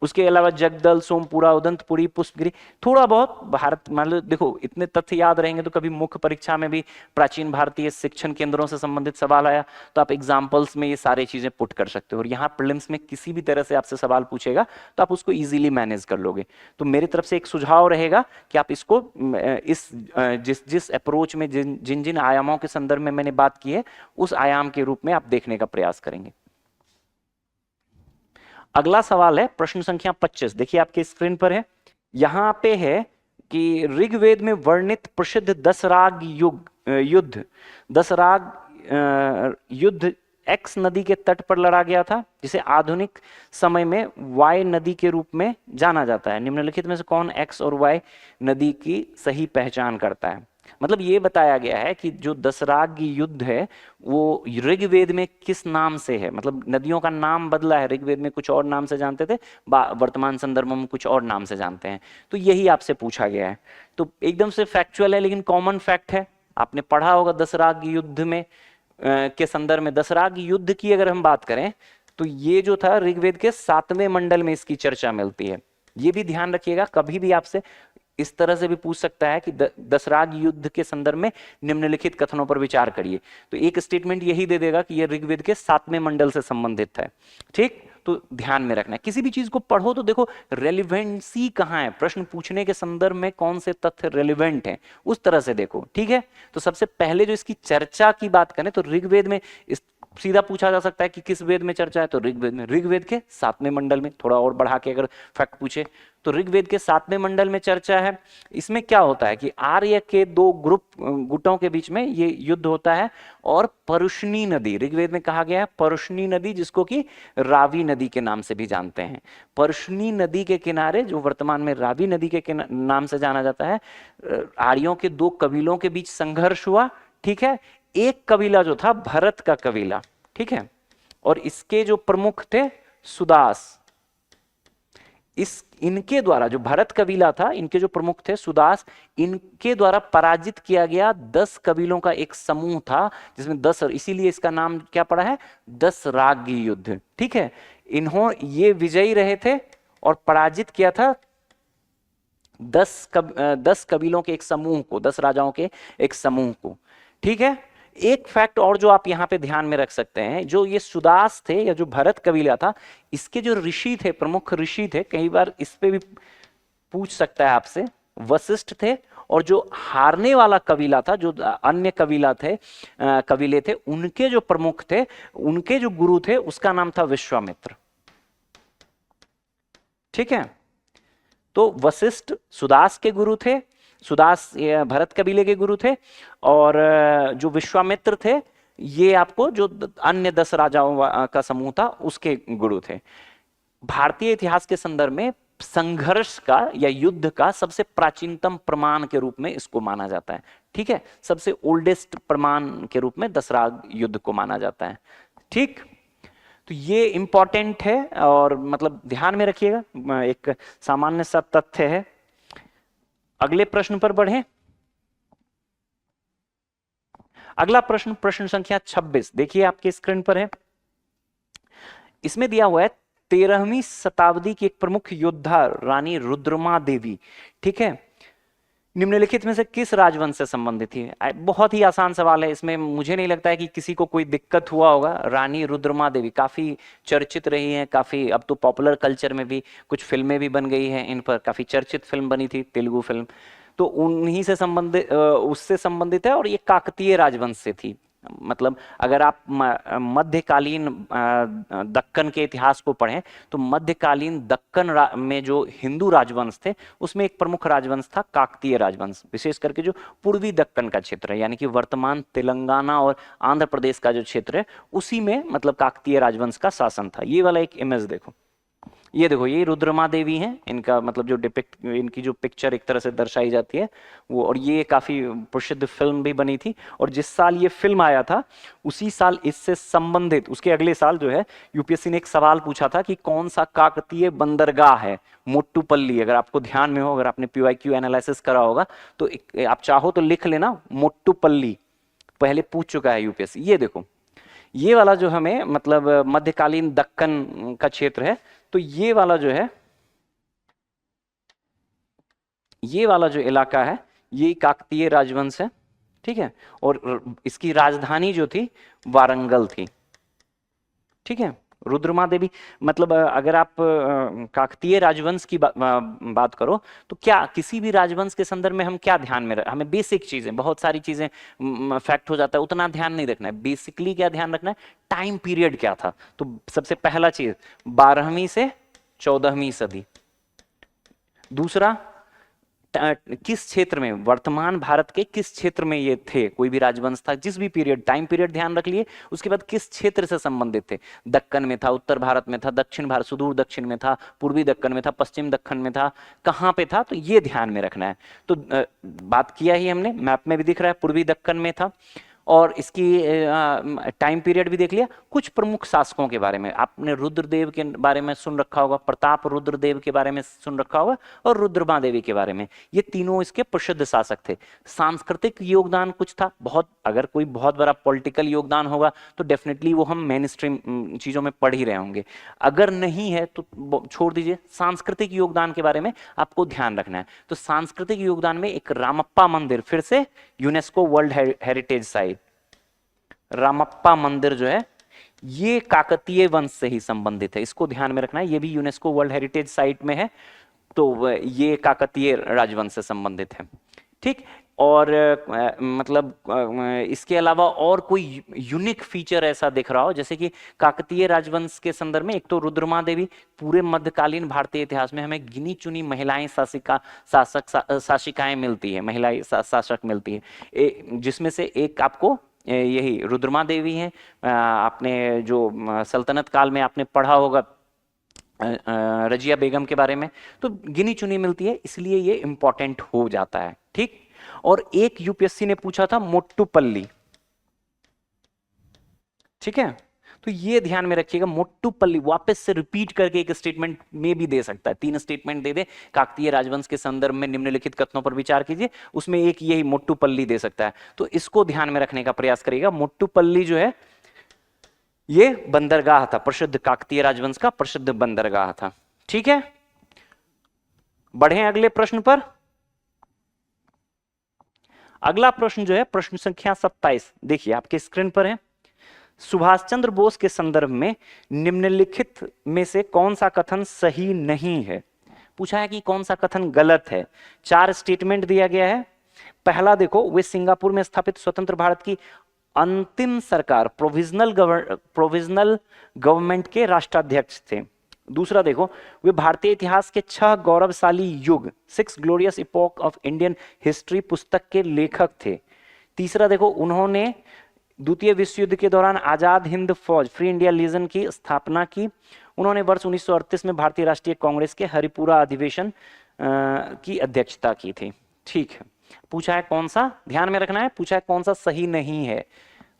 उसके अलावा जगदल, सोमपुरा, उदंतपुरी, पुष्पगिरी, थोड़ा बहुत भारत, मान लो देखो इतने तथ्य याद रहेंगे तो कभी मुख्य परीक्षा में भी प्राचीन भारतीय शिक्षण केंद्रों से संबंधित सवाल आया तो आप एग्जाम्पल्स में ये सारी चीजें पुट कर सकते हो। और यहाँ प्रीलिम्स में किसी भी तरह से आपसे सवाल पूछेगा तो आप उसको इजीली मैनेज कर लोगे। तो मेरी तरफ से एक सुझाव रहेगा कि आप इसको जिस अप्रोच में जिन जिन आयामों के संदर्भ में मैंने बात की है उस आयाम के रूप में आप देखने का प्रयास करेंगे। अगला सवाल है प्रश्न संख्या 25, देखिए आपके स्क्रीन पर है। यहां पे है कि ऋग्वेद में वर्णित प्रसिद्ध दसराग युद्ध, दसराग युद्ध एक्स नदी के तट पर लड़ा गया था, जिसे आधुनिक समय में वाई नदी के रूप में जाना जाता है। निम्नलिखित में से कौन एक्स और वाई नदी की सही पहचान करता है? मतलब ये बताया गया है कि जो दसराग युद्ध है वो ऋग्वेद में किस नाम से है, मतलब नदियों का नाम बदला है। ऋग्वेद में कुछ और नाम से जानते थे, वर्तमान संदर्भ में कुछ और नाम से जानते हैं। तो यही आपसे पूछा गया है। तो एकदम से फैक्चुअल है लेकिन कॉमन फैक्ट है, आपने पढ़ा होगा दसराग युद्ध में के संदर्भ में। दसराग युद्ध की अगर हम बात करें तो ये जो था ऋग्वेद के 7वें मंडल में इसकी चर्चा मिलती है। ये भी ध्यान रखिएगा, कभी भी आपसे इस तरह से भी पूछ सकता है कि दसराग युद्ध के संदर्भ में निम्नलिखित कथनों पर विचार करिए। तो एक स्टेटमेंट यही दे देगा कि यह ऋग्वेद के 7वें मंडल से संबंधित है, ठीक। तो ध्यान में रखना है, किसी भी चीज को पढ़ो तो देखो रेलिवेंसी कहां है, प्रश्न पूछने के संदर्भ में कौन से तथ्य रेलिवेंट हैं उस तरह से देखो, ठीक है। तो सबसे पहले जो इसकी चर्चा की बात करें तो ऋग्वेद में सीधा पूछा जा सकता है कि किस वेद में चर्चा है, तो ऋग्वेद में, ऋग्वेद के 7वें मंडल में। थोड़ा और बढ़ा के अगर फैक्ट पूछे तो ऋग्वेद के 7वें मंडल में चर्चा है। इसमें क्या होता है कि आर्य के दो गुटों के बीच में ये युद्ध होता है और परुष्णी नदी, ऋग्वेद में कहा गया है परुष्णी नदी, जिसको कि रावी नदी के नाम से भी जानते हैं। परुष्णी नदी के किनारे, जो वर्तमान में रावी नदी के नाम से जाना जाता है, आर्यों के दो कबीलों के बीच संघर्ष हुआ, ठीक है। एक कबीला जो था भरत का कबीला, ठीक है, और इसके जो प्रमुख थे सुदास, इनके द्वारा, जो भरत कबीला था इनके जो प्रमुख थे सुदास, इनके द्वारा पराजित किया गया 10 कबीलों का एक समूह था, जिसमें 10, इसीलिए इसका नाम क्या पड़ा है, दसराग युद्ध, ठीक है। ये विजयी रहे थे और पराजित किया था 10 कबीलों के एक समूह को, 10 राजाओं के एक समूह को, ठीक है। एक फैक्ट और जो आप यहां पे ध्यान में रख सकते हैं, जो ये सुदास थे या जो भरत कबीला था, इसके जो ऋषि थे, प्रमुख ऋषि थे, कई बार इस पे भी पूछ सकता है आपसे, वशिष्ठ थे। और जो हारने वाला कबीला था, जो अन्य कबीले थे, उनके जो प्रमुख थे, उनके जो गुरु थे, उसका नाम था विश्वामित्र, ठीक है। तो वशिष्ठ सुदास के गुरु थे, सुदास भरत कबीले के गुरु थे, और जो विश्वामित्र थे ये आपको जो अन्य 10 राजाओं का समूह था उसके गुरु थे। भारतीय इतिहास के संदर्भ में संघर्ष का या युद्ध का सबसे प्राचीनतम प्रमाण के रूप में इसको माना जाता है, ठीक है। सबसे ओल्डेस्ट प्रमाण के रूप में दसराग युद्ध को माना जाता है, ठीक। तो ये इंपॉर्टेंट है और मतलब ध्यान में रखिएगा, एक सामान्य सा तथ्य है। अगले प्रश्न पर बढ़ें। अगला प्रश्न संख्या 26, देखिए आपके स्क्रीन पर है। इसमें दिया हुआ है 13वीं शताब्दी की एक प्रमुख योद्धा रानी रुद्रमा देवी, ठीक है, निम्नलिखित में से किस राजवंश से संबंधित थी? बहुत ही आसान सवाल है, इसमें मुझे नहीं लगता है कि किसी को कोई दिक्कत हुआ होगा। रानी रुद्रमा देवी काफी चर्चित रही हैं, काफी, अब तो पॉपुलर कल्चर में भी कुछ फिल्में भी बन गई हैं इन पर, काफी चर्चित फिल्म बनी थी, तेलुगु फिल्म, तो उन्हीं से संबंधित, उससे संबंधित है, और ये काकतीय राजवंश से थी। मतलब अगर आप मध्यकालीन दक्कन के इतिहास को पढ़ें तो मध्यकालीन दक्कन में जो हिंदू राजवंश थे उसमें एक प्रमुख राजवंश था काकतीय राजवंश, विशेष करके जो पूर्वी दक्कन का क्षेत्र है, यानी कि वर्तमान तेलंगाना और आंध्र प्रदेश का जो क्षेत्र है उसी में मतलब काकतीय राजवंश का शासन था। ये वाला एक इमेज देखो, ये देखो, ये रुद्रमा देवी हैं, इनका मतलब जो डिपिक्ट, इनकी जो पिक्चर एक तरह से दर्शाई जाती है वो, और ये काफी प्रसिद्ध फिल्म भी बनी थी, और जिस साल ये फिल्म आया था उसी साल इससे संबंधित, उसके अगले साल जो है यूपीएससी ने एक सवाल पूछा था कि कौन सा काकतीय बंदरगाह है मोट्टुपल्ली। अगर आपको ध्यान में हो, अगर आपने पीवाईक्यू एनालिसिस करा होगा तो आप चाहो तो लिख लेना, मोट्टुपल्ली पहले पूछ चुका है यूपीएससी। ये देखो, ये वाला जो हमें मतलब मध्यकालीन दक्कन का क्षेत्र है, तो ये वाला जो है, ये वाला जो इलाका है ये काकतीय राजवंश है, ठीक है, और इसकी राजधानी जो थी वारंगल थी, ठीक है। रुद्रमा देवी, मतलब अगर आप काकतीय राजवंश की बात करो तो क्या किसी भी राजवंश के संदर्भ में हम क्या ध्यान में हमें बेसिक चीजें, बहुत सारी चीजें फैक्ट हो जाता है, उतना ध्यान नहीं रखना है। बेसिकली क्या ध्यान रखना है, टाइम पीरियड क्या था। तो सबसे पहला चीज 12वीं से 14वीं सदी, दूसरा किस क्षेत्र में, वर्तमान भारत के किस क्षेत्र में ये थे, कोई भी राजवंश था, जिस भी पीरियड, टाइम पीरियड ध्यान रख लिए। उसके बाद किस क्षेत्र से संबंधित थे, दक्कन में था, उत्तर भारत में था, दक्षिण भारत, सुदूर दक्षिण में था, पूर्वी दक्कन में था, पश्चिम दक्कन में था, कहाँ पे था, तो ये ध्यान में रखना है। तो बात किया ही हमने, मैप में भी दिख रहा है पूर्वी दक्कन में था, और इसकी टाइम पीरियड भी देख लिया। कुछ प्रमुख शासकों के बारे में आपने रुद्रदेव के बारे में सुन रखा होगा, प्रताप रुद्रदेव के बारे में सुन रखा होगा, और रुद्रमा देवी के बारे में। ये तीनों इसके प्रसिद्ध शासक थे। सांस्कृतिक योगदान कुछ था बहुत, अगर कोई बहुत बड़ा पॉलिटिकल योगदान होगा तो डेफिनेटली वो हम मेन स्ट्रीम चीजों में पढ़ ही रहे होंगे, अगर नहीं है तो छोड़ दीजिए। सांस्कृतिक योगदान के बारे में आपको ध्यान रखना है। तो सांस्कृतिक योगदान में एक रामप्पा मंदिर, फिर से UNESCO world heritage site, Ramappa मंदिर जो है ये काकतीय वंश से ही संबंधित है, इसको ध्यान में रखना है। ये भी यूनेस्को वर्ल्ड हेरिटेज साइट में है, तो ये काकतीय राजवंश से संबंधित है, ठीक। और मतलब इसके अलावा और कोई यूनिक फीचर ऐसा दिख रहा हो, जैसे कि काकतीय राजवंश के संदर्भ में एक तो रुद्रमा देवी, पूरे मध्यकालीन भारतीय इतिहास में हमें गिनी चुनी महिलाएं शासिकाएं मिलती है, महिला शासक मिलती है, जिसमें से एक आपको यही रुद्रमा देवी हैं। आपने जो सल्तनत काल में आपने पढ़ा होगा रजिया बेगम के बारे में, तो गिनी चुनी मिलती है, इसलिए ये इंपॉर्टेंट हो जाता है, ठीक। और एक यूपीएससी ने पूछा था मोट्टुपल्ली, ठीक है, तो ये ध्यान में रखिएगा। मोट्टुपल्ली वापस से रिपीट करके एक स्टेटमेंट में भी दे सकता है, 3 स्टेटमेंट दे दे, काकतीय राजवंश के संदर्भ में निम्नलिखित कथनों पर विचार कीजिए, उसमें एक यही मोट्टुपल्ली दे सकता है। तो इसको ध्यान में रखने का प्रयास करिएगा। मोट्टुपल्ली जो है ये बंदरगाह था, प्रसिद्ध काकतीय राजवंश का प्रसिद्ध बंदरगाह था, ठीक है। बढ़े अगले प्रश्न पर। अगला प्रश्न जो है प्रश्न संख्या 27, देखिए आपके स्क्रीन पर है। सुभाष चंद्र बोस के संदर्भ में निम्नलिखित में से कौन सा कथन सही नहीं है। पूछा है कि कौन सा कथन गलत है। 4 स्टेटमेंट दिया गया है। पहला देखो, वे सिंगापुर में स्थापित स्वतंत्र भारत की अंतिम सरकार प्रोविजनल गवर्नमेंट के राष्ट्राध्यक्ष थे। दूसरा देखो, वे भारतीय इतिहास के 6 गौरवशाली युग 6 glorious epoch of Indian history पुस्तक के लेखक थे। तीसरा देखो, उन्होंने द्वितीय विश्व युद्ध के दौरान आजाद हिंद फौज फ्री इंडिया लीजन की स्थापना की। उन्होंने वर्ष 1938 में भारतीय राष्ट्रीय कांग्रेस के हरिपुरा अधिवेशन की अध्यक्षता की थी, ठीक है। पूछा है कौन सा, ध्यान में रखना है, पूछा है कौन सा सही नहीं है।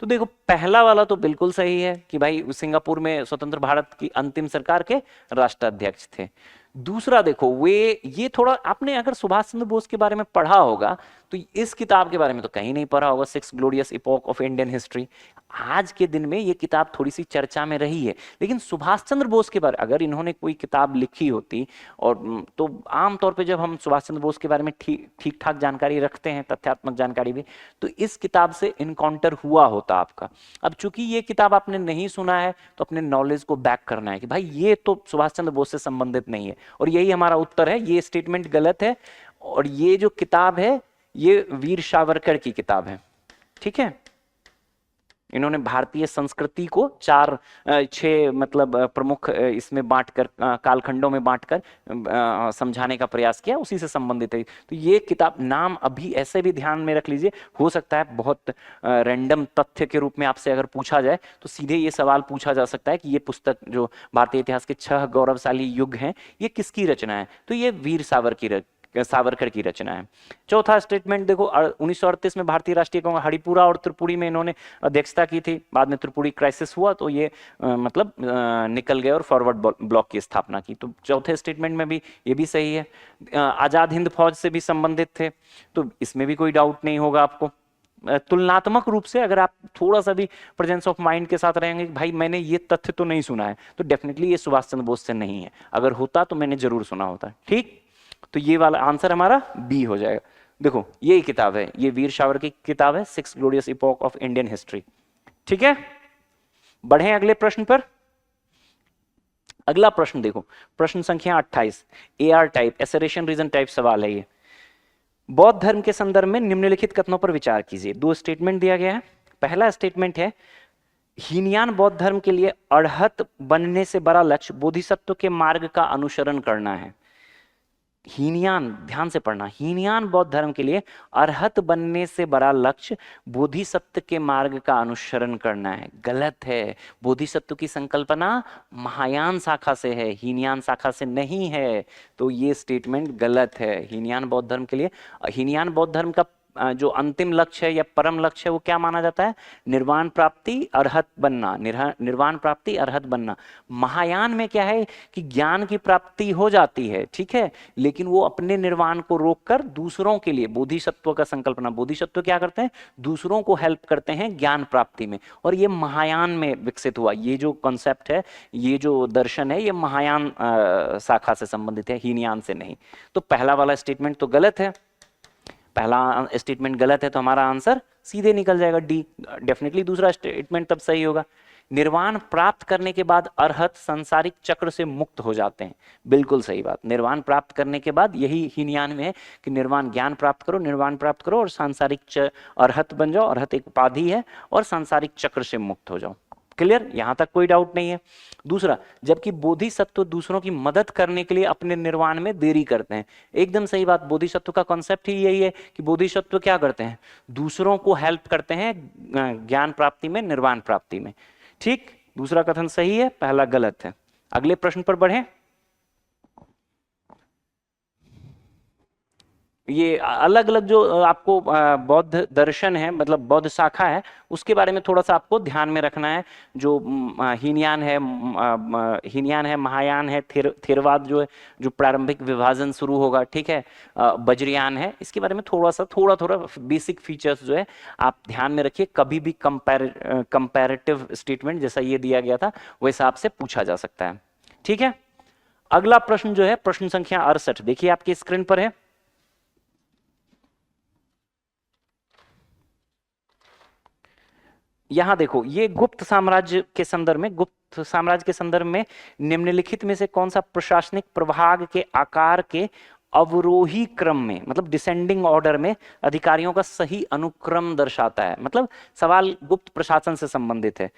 तो देखो पहला वाला तो बिल्कुल सही है कि भाई सिंगापुर में स्वतंत्र भारत की अंतिम सरकार के राष्ट्राध्यक्ष थे। दूसरा देखो, वे ये थोड़ा आपने अगर सुभाष चंद्र बोस के बारे में पढ़ा होगा तो इस किताब के बारे में तो कहीं नहीं पढ़ा होगा, six glorious epoch of Indian history. आज के दिन में ये किताब थोड़ी सी चर्चा में रही है, लेकिन सुभाष चंद्र बोस के बारे अगर इन्होंने कोई किताब लिखी होती और तो आमतौर पे जब हम सुभाष चंद्र बोस के बारे में ठीक ठाक जानकारी रखते हैं, तथ्यात्मक जानकारी भी, तो इस किताब से इनकाउंटर हुआ होता आपका। अब चूंकि ये किताब आपने नहीं सुना है तो अपने नॉलेज को बैक करना है कि भाई ये तो सुभाष चंद्र बोस से संबंधित नहीं है, और यही हमारा उत्तर है। ये स्टेटमेंट गलत है, और ये जो किताब है ये वीर सावरकर की किताब है, ठीक है। इन्होंने भारतीय संस्कृति को छह मतलब प्रमुख इसमें बांटकर, कालखंडों में बांटकर समझाने का प्रयास किया, उसी से संबंधित है। तो ये किताब नाम अभी ऐसे भी ध्यान में रख लीजिए, हो सकता है बहुत रैंडम तथ्य के रूप में आपसे अगर पूछा जाए तो सीधे ये सवाल पूछा जा सकता है कि ये पुस्तक जो भारतीय इतिहास के 6 गौरवशाली युग हैं ये किसकी रचना है, तो ये वीर सावरकर की रचना है। चौथा स्टेटमेंट देखो, 1938 में भारतीय राष्ट्रीय कांग्रेस हरिपुरा और त्रिपुरी में इन्होंने अध्यक्षता की थी, बाद में त्रिपुरी क्राइसिस हुआ तो ये निकल गए और फॉरवर्ड ब्लॉक की स्थापना की। तो चौथे स्टेटमेंट में भी ये भी सही है। आजाद हिंद फौज से भी संबंधित थे, तो इसमें भी कोई डाउट नहीं होगा आपको। तुलनात्मक रूप से अगर आप थोड़ा सा भी प्रेजेंस ऑफ माइंड के साथ रहेंगे, भाई मैंने ये तथ्य तो नहीं सुना है, तो डेफिनेटली ये सुभाष चंद्र बोस से नहीं है, अगर होता तो मैंने जरूर सुना होता। ठीक, तो ये वाला आंसर हमारा बी हो जाएगा। देखो यही किताब है, ये वीर सावरकर की किताब है, six glorious epoch of Indian history. ठीक है, बढ़े अगले प्रश्न पर। अगला प्रश्न देखो, प्रश्न संख्या 28, AR type assertion reason type सवाल है ये। बौद्ध धर्म के संदर्भ में निम्नलिखित कथनों पर विचार कीजिए। 2 स्टेटमेंट दिया गया है। पहला स्टेटमेंट है, हीनयान बौद्ध धर्म के लिए अरहत बनने से बड़ा लक्ष्य बोधिसत्व के मार्ग का अनुसरण करना है। हीनयान, ध्यान से पढ़ना, हीनयान बौद्ध धर्म के लिए अरहत बनने से बड़ा लक्ष्य बोधिसत्व के मार्ग का अनुसरण करना है। गलत है। बोधिसत्व की संकल्पना महायान शाखा से है, हीनयान शाखा से नहीं है, तो ये स्टेटमेंट गलत है। हीनयान बौद्ध धर्म के लिए, हीनयान बौद्ध धर्म का जो अंतिम लक्ष्य है या परम लक्ष्य है वो क्या माना जाता है? निर्वाण प्राप्ति, अरहत बनना। निर्वाण प्राप्ति, अरहत बनना। महायान में क्या है कि ज्ञान की प्राप्ति हो जाती है, ठीक है, लेकिन वो अपने निर्वाण को रोककर दूसरों के लिए, बोधिसत्व का संकल्पना, बोधिसत्व क्या करते हैं? दूसरों को हेल्प करते हैं ज्ञान प्राप्ति में, और ये महायान में विकसित हुआ। ये जो कॉन्सेप्ट है, ये जो दर्शन है, ये महायान शाखा से संबंधित है, हीनयान से नहीं। तो पहला वाला स्टेटमेंट तो गलत है, पहला स्टेटमेंट गलत है, तो हमारा आंसर सीधे निकल जाएगा डी। डेफिनेटली दूसरा स्टेटमेंट तब सही होगा। निर्वाण प्राप्त करने के बाद अरहत सांसारिक चक्र से मुक्त हो जाते हैं, बिल्कुल सही बात। निर्वाण प्राप्त करने के बाद यही हीनयान में है कि निर्वाण, ज्ञान प्राप्त करो, निर्वाण प्राप्त करो और सांसारिक अरहत बन जाओ। अरहत एक उपाधि है, और सांसारिक चक्र से मुक्त हो जाओ। क्लियर, यहां तक कोई डाउट नहीं है। दूसरा, जबकि बोधिसत्व दूसरों की मदद करने के लिए अपने निर्वाण में देरी करते हैं, एकदम सही बात। बोधिसत्व का कॉन्सेप्ट ही यही है कि बोधिसत्व क्या करते हैं? दूसरों को हेल्प करते हैं ज्ञान प्राप्ति में, निर्वाण प्राप्ति में। ठीक, दूसरा कथन सही है, पहला गलत है। अगले प्रश्न पर बढ़ें। ये अलग अलग जो आपको बौद्ध दर्शन है, मतलब बौद्ध शाखा है, उसके बारे में थोड़ा सा आपको ध्यान में रखना है। जो हीनयान है, महायान है, थेरवाद जो है, जो प्रारंभिक विभाजन शुरू होगा, ठीक है, वज्रयान है, इसके बारे में थोड़ा थोड़ा बेसिक फीचर्स जो है आप ध्यान में रखिए। कभी भी कंपैरेटिव स्टेटमेंट जैसा ये दिया गया था वैसा आपसे पूछा जा सकता है। ठीक है, अगला प्रश्न जो है प्रश्न संख्या 68, देखिए आपकी स्क्रीन पर है। यहां देखो, ये गुप्त साम्राज्य के संदर्भ में निम्नलिखित में से कौन सा प्रशासनिक प्रभाग के आकार के अवरोही क्रम में, मतलब डिसेंडिंग ऑर्डर में अधिकारियों का सही अनुक्रम दर्शाता है? मतलब सवाल गुप्त प्रशासन से संबंधित है।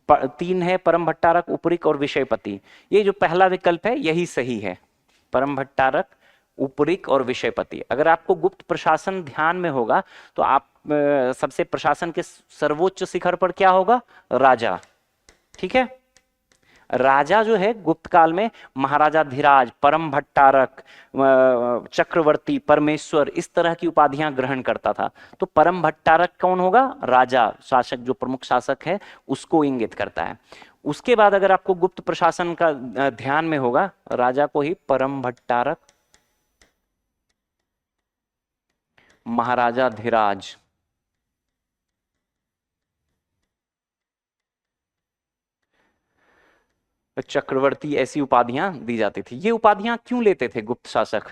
3 है, परम भट्टारक, उपरिक और विषयपति। ये जो पहला विकल्प है यही सही है, परम भट्टारक, उपरिक और विषयपति। अगर आपको गुप्त प्रशासन ध्यान में होगा तो आप सबसे प्रशासन के सर्वोच्च शिखर पर क्या होगा? राजा। ठीक है, राजा जो है गुप्त काल में महाराजा धीराज, परम भट्टारक, चक्रवर्ती, परमेश्वर, इस तरह की उपाधियां ग्रहण करता था। तो परम भट्टारक कौन होगा? राजा, शासक, जो प्रमुख शासक है उसको इंगित करता है। उसके बाद अगर आपको गुप्त प्रशासन का ध्यान में होगा, राजा को ही परम भट्टारक महाराजाधिराज चक्रवर्ती ऐसी उपाधियां दी जाती थी। ये उपाधियां क्यों लेते थे गुप्त शासक,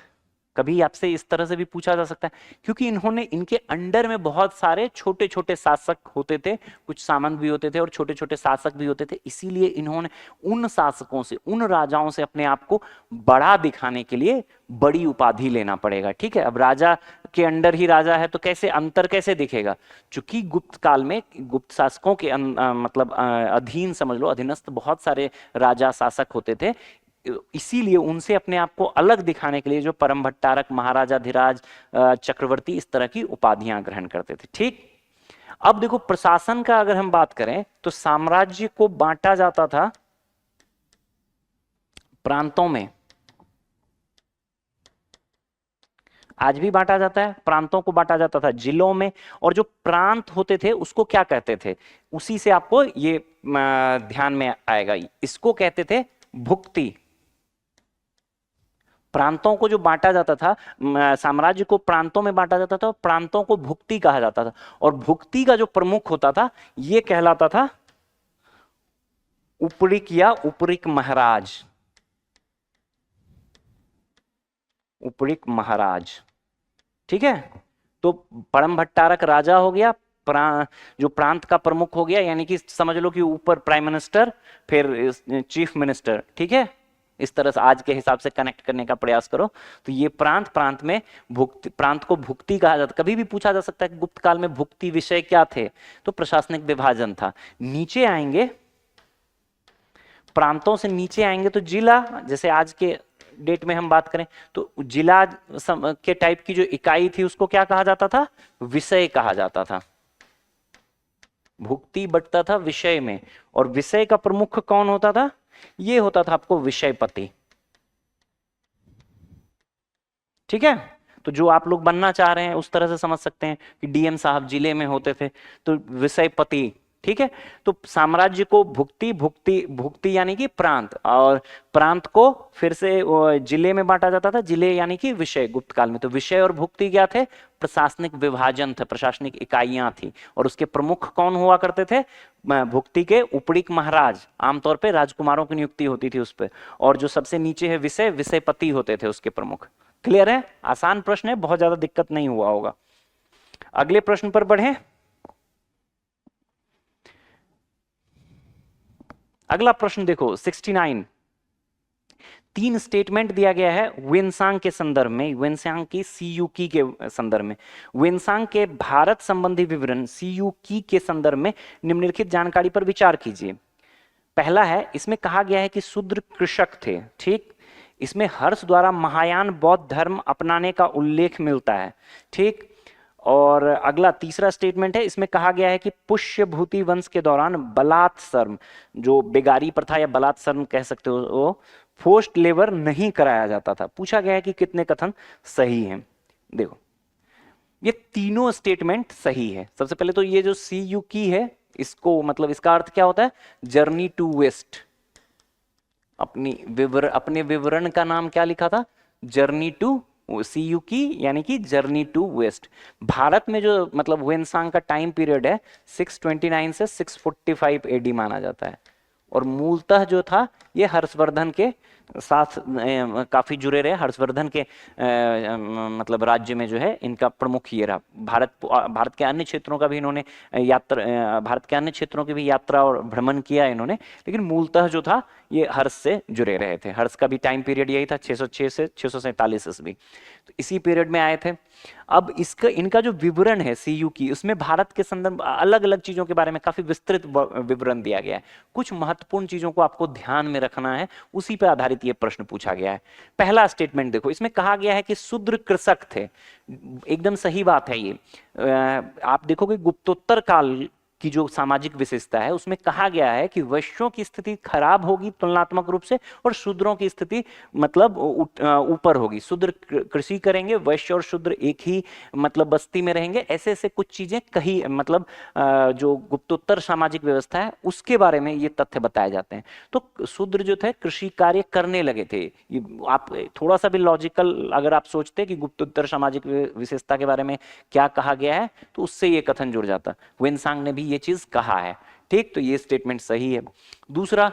कभी आपसे इस तरह से भी पूछा जा सकता है। क्योंकि इन्होंने, इनके अंडर में बहुत सारे छोटे छोटे शासक होते थे, कुछ सामंत भी होते थे और छोटे छोटे शासक भी होते थे, इसीलिए इन्होंने उन शासकों से, उन राजाओं से अपने आप को बड़ा दिखाने के लिए बड़ी उपाधि लेना पड़ेगा। ठीक है, अब राजा के अंडर ही राजा है तो कैसे अंतर कैसे दिखेगा, क्योंकि गुप्त काल में गुप्त शासकों के मतलब अधीन समझ लो, अधीनस्थ बहुत सारे राजा शासक होते थे, इसीलिए उनसे अपने आप को अलग दिखाने के लिए जो परम भट्टारक, महाराजाधिराज, चक्रवर्ती, इस तरह की उपाधियां ग्रहण करते थे। ठीक, अब देखो प्रशासन का अगर हम बात करें तो साम्राज्य को बांटा जाता था प्रांतों में, आज भी बांटा जाता है, प्रांतों को बांटा जाता था जिलों में, और जो प्रांत होते थे उसको क्या कहते थे, उसी से आपको ये ध्यान में आएगा, इसको कहते थे भुक्ति। प्रांतों को जो बांटा जाता था, साम्राज्य को प्रांतों में बांटा जाता था, प्रांतों को भुक्ति कहा जाता था, और भुक्ति का जो प्रमुख होता था ये कहलाता था उपरिक या उपरिक महाराज, उपरिक महाराज। ठीक है, तो परम भट्टारक राजा हो गया, जो प्रांत का प्रमुख हो गया, यानी कि समझ लो कि ऊपर प्राइम मिनिस्टर, फिर चीफ मिनिस्टर। ठीक है, इस तरह से आज के हिसाब से कनेक्ट करने का प्रयास करो। तो ये प्रांत, प्रांत में भुक्ति, प्रांत को भुक्ति कहा जाता। कभी भी पूछा जा सकता है कि गुप्त काल में भुक्ति विषय क्या थे, तो प्रशासनिक विभाजन था। नीचे आएंगे, प्रांतों से नीचे आएंगे तो जिला, जैसे आज के डेट में हम बात करें तो जिला के टाइप की जो इकाई थी उसको क्या कहा जाता था, विषय कहा जाता था। भुक्ति बंटता था विषय में, और विषय का प्रमुख कौन होता था, ये होता था आपको विषयपति। ठीक है, तो जो आप लोग बनना चाह रहे हैं उस तरह से समझ सकते हैं कि डीएम साहब जिले में होते थे, तो विषयपति। ठीक है, तो साम्राज्य को भुक्ति, भुक्ति, भुक्ति यानी कि प्रांत, और प्रांत को फिर से जिले में बांटा जाता था, जिले यानी कि विषय गुप्त काल में। तो विषय और भुक्ति क्या थे, प्रशासनिक विभाजन थे, प्रशासनिक इकाइयां थी, और उसके प्रमुख कौन हुआ करते थे, भुक्ति के उपरिक महाराज, आमतौर पे राजकुमारों की नियुक्ति होती थी उस पर, और जो सबसे नीचे है विषय, विषयपति होते थे उसके प्रमुख। क्लियर है, आसान प्रश्न है, बहुत ज्यादा दिक्कत नहीं हुआ होगा। अगले प्रश्न पर बढ़े। अगला प्रश्न देखो 69, 3 स्टेटमेंट दिया गया है वेनसांग के संदर्भ में, वेनसांग की सीयूकी के संदर्भ में। वेनसांग के भारत संबंधी विवरण सीयूकी के संदर्भ में निम्नलिखित जानकारी पर विचार कीजिए। पहला है, इसमें कहा गया है कि शूद्र कृषक थे। ठीक, इसमें हर्ष द्वारा महायान बौद्ध धर्म अपनाने का उल्लेख मिलता है। ठीक, और अगला तीसरा स्टेटमेंट है, इसमें कहा गया है कि पुष्यभूति वंश के दौरान बलात्सर्म, जो बेगारी प्रथा या बलात्सर्म कह सकते हो, वो फोर्स्ड लेबर नहीं कराया जाता था। पूछा गया है कि कितने कथन सही हैं। देखो ये तीनों स्टेटमेंट सही है। सबसे पहले तो ये जो सी यू की है, इसको मतलब इसका अर्थ क्या होता है, जर्नी टू वेस्ट। अपने विवरण का नाम क्या लिखा था, जर्नी टू सीयू की, यानी कि जर्नी टू वेस्ट। भारत में जो मतलब वेनसांग का टाइम पीरियड है 629 से 645 एडी माना जाता है, और मूलतः जो था ये हर्षवर्धन के साथ काफी जुड़े रहे। हर्षवर्धन के मतलब राज्य में जो है इनका प्रमुख ये रहा। भारत के अन्य क्षेत्रों का भी इन्होंने भारत के अन्य क्षेत्रों की भी यात्रा और भ्रमण किया इन्होंने, लेकिन मूलतः जो था ये हर्ष से जुड़े रहे थे। हर्ष का भी टाइम पीरियड यही था 606 से 647 ईस्वी, तो इसी पीरियड में आए थे। अब इसका इनका जो विवरण है सीयू की, उसमें भारत के संदर्भ अलग अलग चीजों के बारे में काफी विस्तृत विवरण दिया गया है। कुछ महत्वपूर्ण चीजों को आपको ध्यान में रखना है, उसी पर आधारित ये प्रश्न पूछा गया है। पहला स्टेटमेंट देखो, इसमें कहा गया है कि शूद्र कृषक थे। एकदम सही बात है ये। आप देखोगे गुप्तोत्तर काल की जो सामाजिक विशेषता है उसमें कहा गया है कि वैश्यों की स्थिति खराब होगी तुलनात्मक रूप से, और शूद्रों की स्थिति मतलब ऊपर होगी। शूद्र कृषि करेंगे, वैश्य और शूद्र एक ही मतलब बस्ती में रहेंगे, ऐसे ऐसे कुछ चीजें कही मतलब जो गुप्तोत्तर सामाजिक व्यवस्था है उसके बारे में ये तथ्य बताए जाते हैं। तो शूद्र जो थे कृषि कार्य करने लगे थे। आप थोड़ा सा भी लॉजिकल अगर आप सोचते कि गुप्तोत्तर सामाजिक विशेषता के बारे में क्या कहा गया है तो उससे ये कथन जुड़ जाता। वेनसांग ने भी ये चीज कहा है, ठीक, तो ये स्टेटमेंट सही है। दूसरा,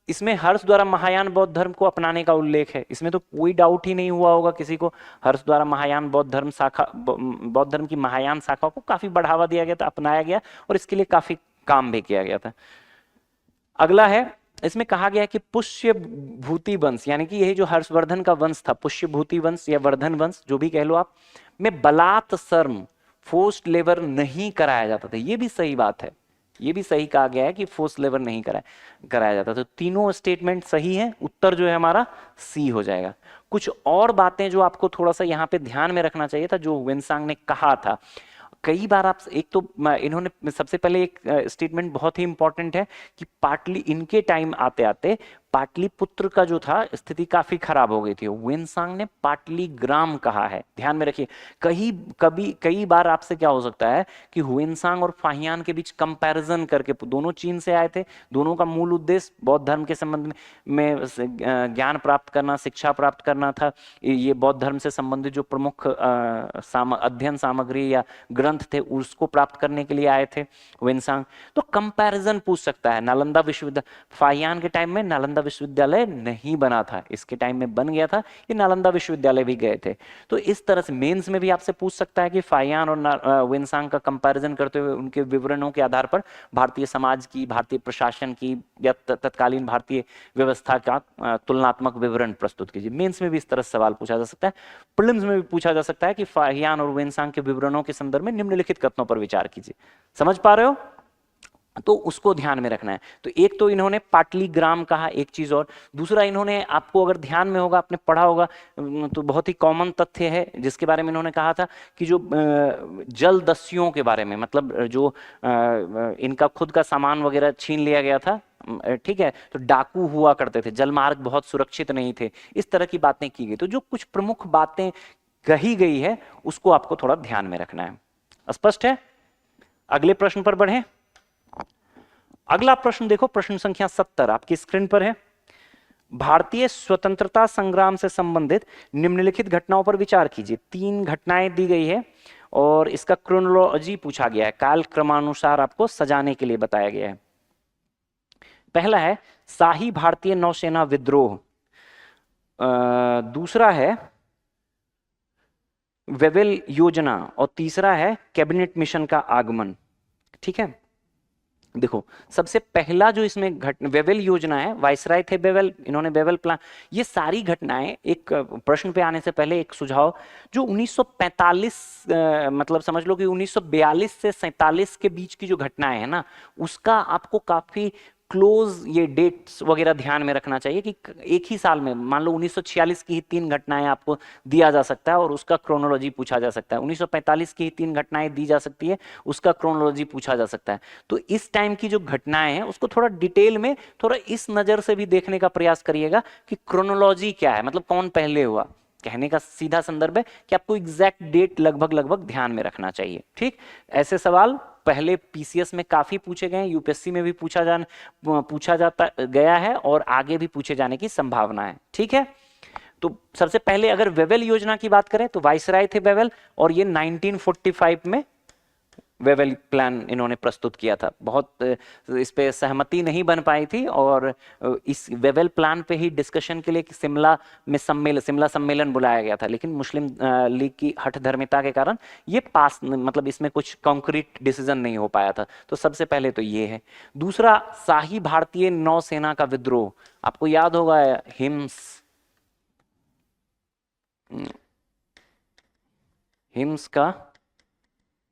इसमें हर्ष द्वारा महायान बौद्ध धर्म को अपनाने का उल्लेख है। इसमें तो कोई डाउट ही नहीं हुआ होगा किसी को। हर्ष द्वारा महायान बौद्ध धर्म शाखा, बौद्ध धर्म की महायान शाखा को काफी बढ़ावा दिया गया था, अपनाया गया और इसके लिए काफी काम भी किया गया था। अगला है, इसमें कहा गया है कि पुष्य भूति वंश, यानी कि यही जो हर्षवर्धन का वंश था, पुष्य भूति वंश या वर्धन वंश जो भी कह लो आप, में बलात् शर्म फोर्स्ड लेबर नहीं कराया जाता था। ये भी सही बात है, ये भी सही कहा गया है कि फोर्स लेबर नहीं कराया जाता। तो तीनों स्टेटमेंट सही है, उत्तर जो है हमारा सी हो जाएगा। कुछ और बातें जो आपको थोड़ा सा यहाँ पे ध्यान में रखना चाहिए था जो वेनसांग ने कहा था। कई बार आप, एक तो इन्होंने सबसे पहले एक स्टेटमेंट बहुत ही इंपॉर्टेंट है कि पाटली, इनके टाइम आते आते पाटलिपुत्र का जो था स्थिति काफी खराब हो गई थी। वेनसांग ने पाटलीग्राम कहा है, ध्यान में रखिए। कई बार आपसे क्या हो सकता है कि वेनसांग और फाहियान के बीच कंपैरिजन करके, दोनों चीन से आए थे, दोनों का मूल उद्देश्य बौद्ध धर्म के संबंध में ज्ञान प्राप्त करना, शिक्षा प्राप्त करना था। ये बौद्ध धर्म से संबंधित जो प्रमुख अध्ययन सामग्री या ग्रंथ थे उसको प्राप्त करने के लिए आए थे वेनसांग। तो कंपैरिजन पूछ सकता है। नालंदा विश्वविद्यालय, फाहियान के टाइम में नालंदा विश्वविद्यालय नहीं बना था, इसके टाइम में बन गया था, ये नालंदा विश्वविद्यालय भी गए थे। तो इस तरह से मेंस में भी आपसे पूछ सकता है कि फाहियान और वेनसांग का कंपैरिजन करते हुए उनके विवरणों के आधार पर भारतीय समाज की, भारतीय प्रशासन की या तत्कालीन भारतीय व्यवस्था का तुलनात्मक विवरण प्रस्तुत कीजिए। मेंस में भी इस तरह से सवाल पूछा जा सकता है। प्रीलिम्स में भी पूछा जा सकता है कि फाहियान और वेनसांग के विवरणों के संदर्भ में निम्नलिखित कथनों पर विचार कीजिए। समझ पा रहे हो? तो उसको ध्यान में रखना है। तो एक तो इन्होंने पाटलीग्राम कहा, एक चीज और। दूसरा, इन्होंने, आपको अगर ध्यान में होगा, आपने पढ़ा होगा, तो बहुत ही कॉमन तथ्य है जिसके बारे में इन्होंने कहा था कि जो जलदस्युओं के बारे में, मतलब जो इनका खुद का सामान वगैरह छीन लिया गया था, ठीक है, तो डाकू हुआ करते थे, जलमार्ग बहुत सुरक्षित नहीं थे, इस तरह की बातें की गई। तो जो कुछ प्रमुख बातें कही गई है उसको आपको थोड़ा ध्यान में रखना है। स्पष्ट है? अगले प्रश्न पर बढ़ें। अगला प्रश्न देखो, प्रश्न संख्या 70 आपकी स्क्रीन पर है। भारतीय स्वतंत्रता संग्राम से संबंधित निम्नलिखित घटनाओं पर विचार कीजिए। 3 घटनाएं दी गई है और इसका क्रोनोलॉजी पूछा गया है, काल क्रमानुसार आपको सजाने के लिए बताया गया है। पहला है शाही भारतीय नौसेना विद्रोह, दूसरा है वेवेल योजना और तीसरा है कैबिनेट मिशन का आगमन। ठीक है, देखो सबसे पहला जो इसमें वेवेल योजना है, वायसराय थे वेवेल, इन्होंने वेवेल प्लान, ये सारी घटनाएं, एक प्रश्न पे आने से पहले एक सुझाव, जो 1945 मतलब समझ लो कि 1942 से 47 के बीच की जो घटनाएं है ना, उसका आपको काफी क्लोज ये डेट्स वगैरह ध्यान में रखना चाहिए कि एक ही साल में, मान लो 1946 की ही 3 घटनाएं आपको दिया जा सकता है और उसका क्रोनोलॉजी पूछा जा सकता है। 1945 की ही 3 घटनाएं दी जा सकती है, उसका क्रोनोलॉजी पूछा जा सकता है। तो इस टाइम की जो घटनाएं हैं उसको थोड़ा डिटेल में, थोड़ा इस नजर से भी देखने का प्रयास करिएगा कि क्रोनोलॉजी क्या है, मतलब कौन पहले हुआ। कहने का सीधा संदर्भ है कि आपको एग्जैक्ट डेट लगभग ध्यान में रखना चाहिए। ठीक, ऐसे सवाल पहले पीसीएस में काफी पूछे गए हैं, यूपीएससी में भी पूछा जाता गया है और आगे भी पूछे जाने की संभावना है। ठीक है, तो सबसे पहले अगर वेवेल योजना की बात करें तो वायसराय थे वेवेल, और ये 1945 में वेवेल प्लान इन्होंने प्रस्तुत किया था। बहुत इस पे सहमति नहीं बन पाई थी और इस वेवेल प्लान पे ही डिस्कशन के लिए शिमला सम्मेलन बुलाया गया था, लेकिन मुस्लिम लीग की हठधर्मिता के कारण ये पास, मतलब इसमें कुछ कॉन्क्रीट डिसीजन नहीं हो पाया था। तो सबसे पहले तो ये है। दूसरा, शाही भारतीय नौसेना का विद्रोह, आपको याद होगा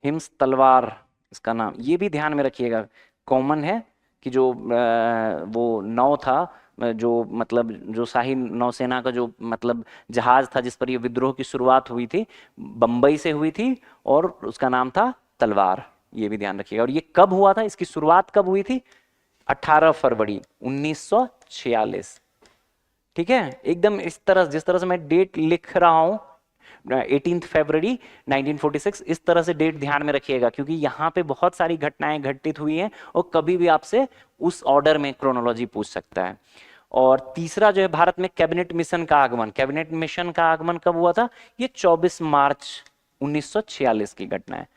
हिम्स तलवार इसका नाम, ये भी ध्यान में रखिएगा, कॉमन है कि जो वो नौ था, जो मतलब जो शाही नौसेना का जो मतलब जहाज था जिस पर ये विद्रोह की शुरुआत हुई थी, बंबई से हुई थी और उसका नाम था तलवार। ये भी ध्यान रखिएगा। और ये कब हुआ था, इसकी शुरुआत कब हुई थी? 18 फरवरी 1946। ठीक है, एकदम इस तरह, जिस तरह से मैं डेट लिख रहा हूं 18 फरवरी 1946, इस तरह से डेट ध्यान में रखिएगा, क्योंकि यहां पे बहुत सारी घटनाएं घटित हुई हैं और कभी भी आपसे उस ऑर्डर में क्रोनोलॉजी पूछ सकता है। और तीसरा जो है, भारत में कैबिनेट मिशन का आगमन। कैबिनेट मिशन का आगमन कब हुआ था? ये 24 मार्च 1946 की घटना है।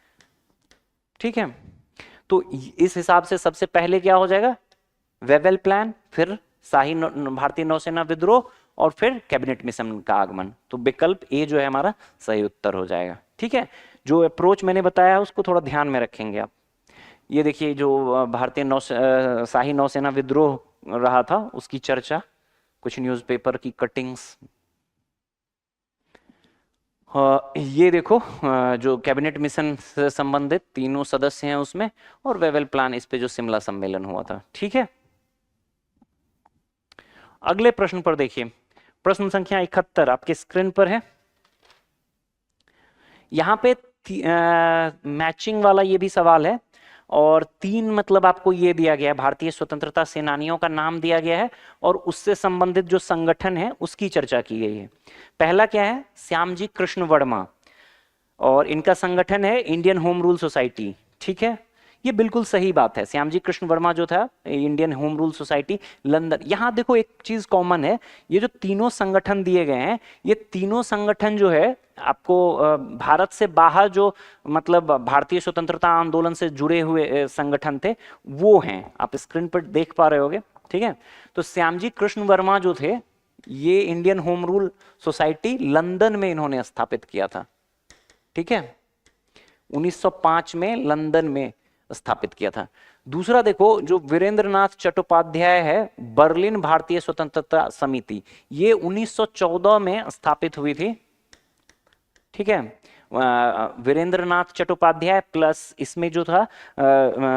ठीक है, तो इस हिसाब से सबसे पहले क्या हो जाएगा? वेवेल प्लान, फिर शाही भारतीय नौसेना विद्रोह, और फिर कैबिनेट मिशन का आगमन। तो विकल्प ए जो है हमारा सही उत्तर हो जाएगा। ठीक है, जो अप्रोच मैंने बताया है उसको थोड़ा ध्यान में रखेंगे आप। ये देखिए, जो भारतीय शाही नौसेना विद्रोह रहा था उसकी चर्चा, कुछ न्यूज़पेपर की कटिंग्स। ये देखो, जो कैबिनेट मिशन से संबंधित तीनों सदस्य हैं उसमें, और वेवेल प्लान, इस पे जो शिमला सम्मेलन हुआ था। ठीक है, अगले प्रश्न पर देखिए, प्रश्न संख्या 71 आपके स्क्रीन पर है। यहां पे मैचिंग वाला ये भी सवाल है, और तीन मतलब आपको ये दिया गया है, भारतीय स्वतंत्रता सेनानियों का नाम दिया गया है और उससे संबंधित जो संगठन है उसकी चर्चा की गई है। पहला क्या है? श्यामजी कृष्ण वर्मा, और इनका संगठन है इंडियन होम रूल सोसाइटी। ठीक है, ये बिल्कुल सही बात है। श्यामजी कृष्ण वर्मा जो था, Indian home rule society London. यहां देखो एक चीज कॉमन है, ये जो तीनों संगठन दिए गए हैं, ये तीनों संगठन जो है आपको भारत से बाहर जो मतलब भारतीय स्वतंत्रता आंदोलन से जुड़े हुए संगठन थे वो हैं, आप स्क्रीन पर देख पा रहे होगे। ठीक है, तो श्यामजी कृष्ण वर्मा जो थे, ये Indian home rule society London में इन्होंने स्थापित किया था। ठीक है, 1905 में लंदन में स्थापित किया था। दूसरा देखो, जो वीरेंद्रनाथ चट्टोपाध्याय है, बर्लिन भारतीय स्वतंत्रता समिति, ये 1914 में स्थापित हुई थी। ठीक है, वीरेंद्रनाथ चट्टोपाध्याय प्लस इसमें जो था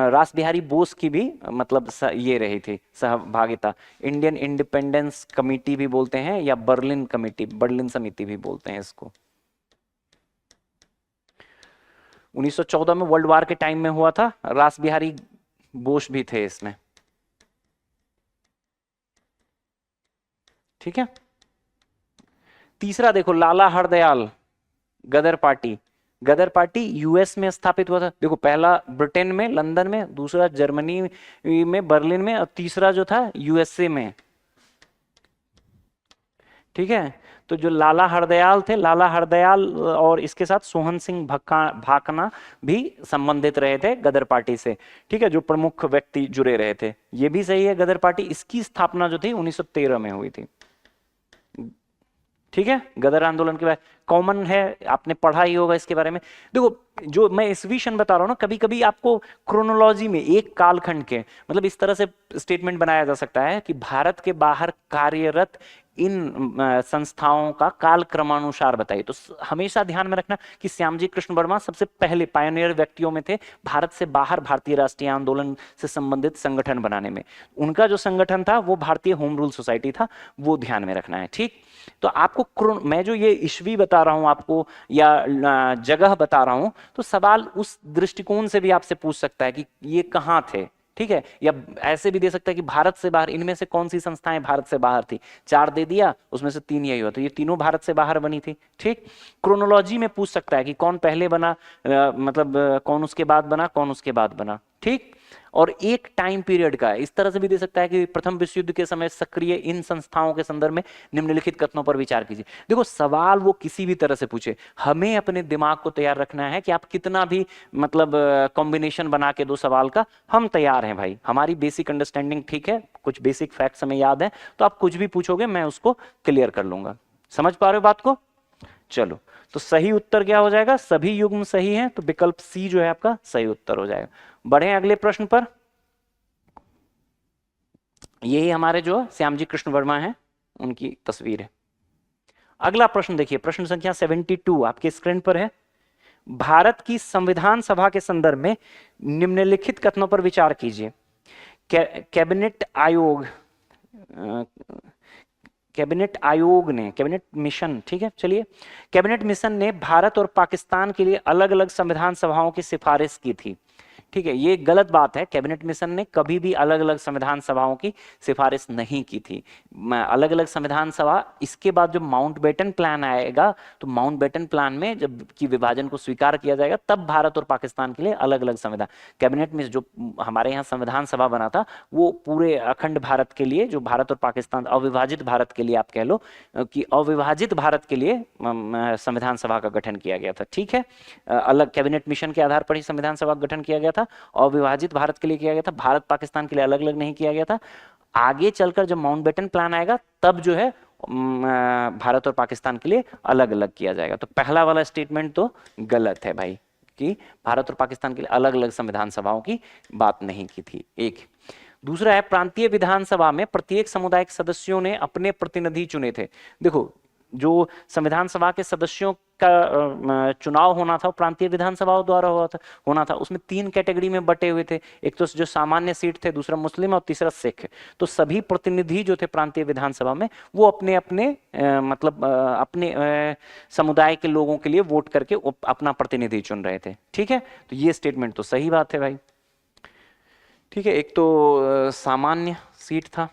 रास बिहारी बोस की भी मतलब ये रही थी सहभागिता। इंडियन इंडिपेंडेंस कमेटी भी बोलते हैं, या बर्लिन कमेटी, बर्लिन समिति भी बोलते हैं इसको। 1914 में वर्ल्ड वार के टाइम में हुआ था, रास बिहारी बोस भी थे इसमें। ठीक है, तीसरा देखो, लाला हरदयाल गदर पार्टी। गदर पार्टी यूएस में स्थापित हुआ था। देखो, पहला ब्रिटेन में लंदन में, दूसरा जर्मनी में बर्लिन में, और तीसरा जो था यूएसए में। ठीक है, तो जो लाला हरदयाल थे, लाला हरदयाल और इसके साथ सोहन सिंह भाकना भी संबंधित रहे थे गदर पार्टी से। ठीक है, जो प्रमुख व्यक्ति जुड़े रहे थे। ये भी सही है, गदर पार्टी, इसकी स्थापना जो थी 1913 में हुई थी। ठीक है, गदर आंदोलन के बारे कॉमन है, आपने पढ़ा ही होगा इसके बारे में। देखो, जो मैं इस विषय बता रहा हूं ना, कभी कभी आपको क्रोनोलॉजी में एक कालखंड के मतलब इस तरह से स्टेटमेंट बनाया जा सकता है कि भारत के बाहर कार्यरत इन संस्थाओं का काल क्रमानुसार बताइए। तो हमेशा ध्यान में रखना कि श्यामजी कृष्ण वर्मा सबसे पहले पायनियर व्यक्तियों में थे भारत से बाहर भारतीय राष्ट्रीय आंदोलन से संबंधित संगठन बनाने में। उनका जो संगठन था वो भारतीय होम रूल सोसाइटी था, वो ध्यान में रखना है। ठीक, तो आपको मैं जो ये ईस्वी बता रहा हूं आपको या जगह बता रहा हूं, तो सवाल उस दृष्टिकोण से भी आपसे पूछ सकता है कि ये कहां थे। ठीक है, या ऐसे भी दे सकता है कि भारत से बाहर, इनमें से कौन सी संस्थाएं भारत से बाहर थी। 4 दे दिया, उसमें से 3 यही हुआ, तो ये तीनों भारत से बाहर बनी थी। ठीक, क्रोनोलॉजी में पूछ सकता है कि कौन पहले बना, मतलब कौन उसके बाद बना, कौन उसके बाद बना। ठीक, और एक टाइम पीरियड का इस तरह से भी दे सकता है कि प्रथम विश्व युद्ध के समय सक्रिय इन संस्थाओं के संदर्भ में निम्नलिखित कथनों पर विचार कीजिए। देखो, सवाल वो किसी भी तरह से पूछे, हमें अपने दिमाग को तैयार रखना है कि आप कितना भी मतलब कॉम्बिनेशन बना के दो सवाल का, हम तैयार हैं भाई। हमारी बेसिक अंडरस्टैंडिंग ठीक है, कुछ बेसिक फैक्ट्स हमें याद है, तो आप कुछ भी पूछोगे मैं उसको क्लियर कर लूंगा। समझ पा रहे हो बात को? चलो, तो सही उत्तर क्या हो जाएगा? सभी युग्म सही हैं, तो विकल्प सी जो है आपका सही उत्तर हो जाएगा। बढ़े अगले प्रश्न पर। यही हमारे जो श्यामजी कृष्ण वर्मा हैं, उनकी तस्वीर है। अगला प्रश्न देखिए, प्रश्न संख्या 72 आपके स्क्रीन पर है। भारत की संविधान सभा के संदर्भ में निम्नलिखित कथनों पर विचार कीजिए। कैबिनेट आयोग ने, कैबिनेट मिशन, ठीक है, चलिए, कैबिनेट मिशन ने भारत और पाकिस्तान के लिए अलग अलग संविधान सभाओं की सिफारिश की थी। ठीक है, ये गलत बात है। कैबिनेट मिशन ने कभी भी अलग अलग संविधान सभाओं की सिफारिश नहीं की थी। अलग अलग संविधान सभा, इसके बाद जो माउंटबेटन प्लान आएगा, तो माउंटबेटन प्लान में जब की विभाजन को स्वीकार किया जाएगा, तब भारत और पाकिस्तान के लिए अलग अलग संविधान। कैबिनेट में जो हमारे यहाँ संविधान सभा बना था, वो पूरे अखंड भारत के लिए, जो भारत और पाकिस्तान अविभाजित भारत के लिए आप कह लो कि अविभाजित भारत के लिए संविधान सभा का गठन किया गया था। ठीक है, अलग कैबिनेट मिशन के आधार पर ही संविधान सभा का गठन किया गया था, अविभाजित भारत के लिए किया गया था, भारत पाकिस्तान के लिए अलग अलग नहीं किया गया था। आगे चलकर जब माउंटबेटन प्लान आएगा, तब जो है भारत और पाकिस्तान के लिए अलग अलग किया जाएगा। तो पहला वाला स्टेटमेंट तो गलत है भाई, कि भारत और पाकिस्तान के लिए अलग अलग संविधान सभाओं की बात नहीं की थी। एक दूसरा है, प्रांतीय विधानसभा में प्रत्येक समुदाय के सदस्यों ने अपने प्रतिनिधि चुने थे। देखो, जो संविधान सभा के सदस्यों का चुनाव होना था, प्रांतीय विधानसभाओं द्वारा होना था। उसमें 3 कैटेगरी में बटे हुए थे, एक तो जो सामान्य सीट थे, दूसरा मुस्लिम और तीसरा सिख। तो सभी प्रतिनिधि जो थे प्रांतीय विधानसभा में, वो अपने अपने मतलब अपने समुदाय के लोगों के लिए वोट करके अपना प्रतिनिधि चुन रहे थे। ठीक है, तो ये स्टेटमेंट तो सही बात है भाई। ठीक है, एक तो सामान्य सीट था,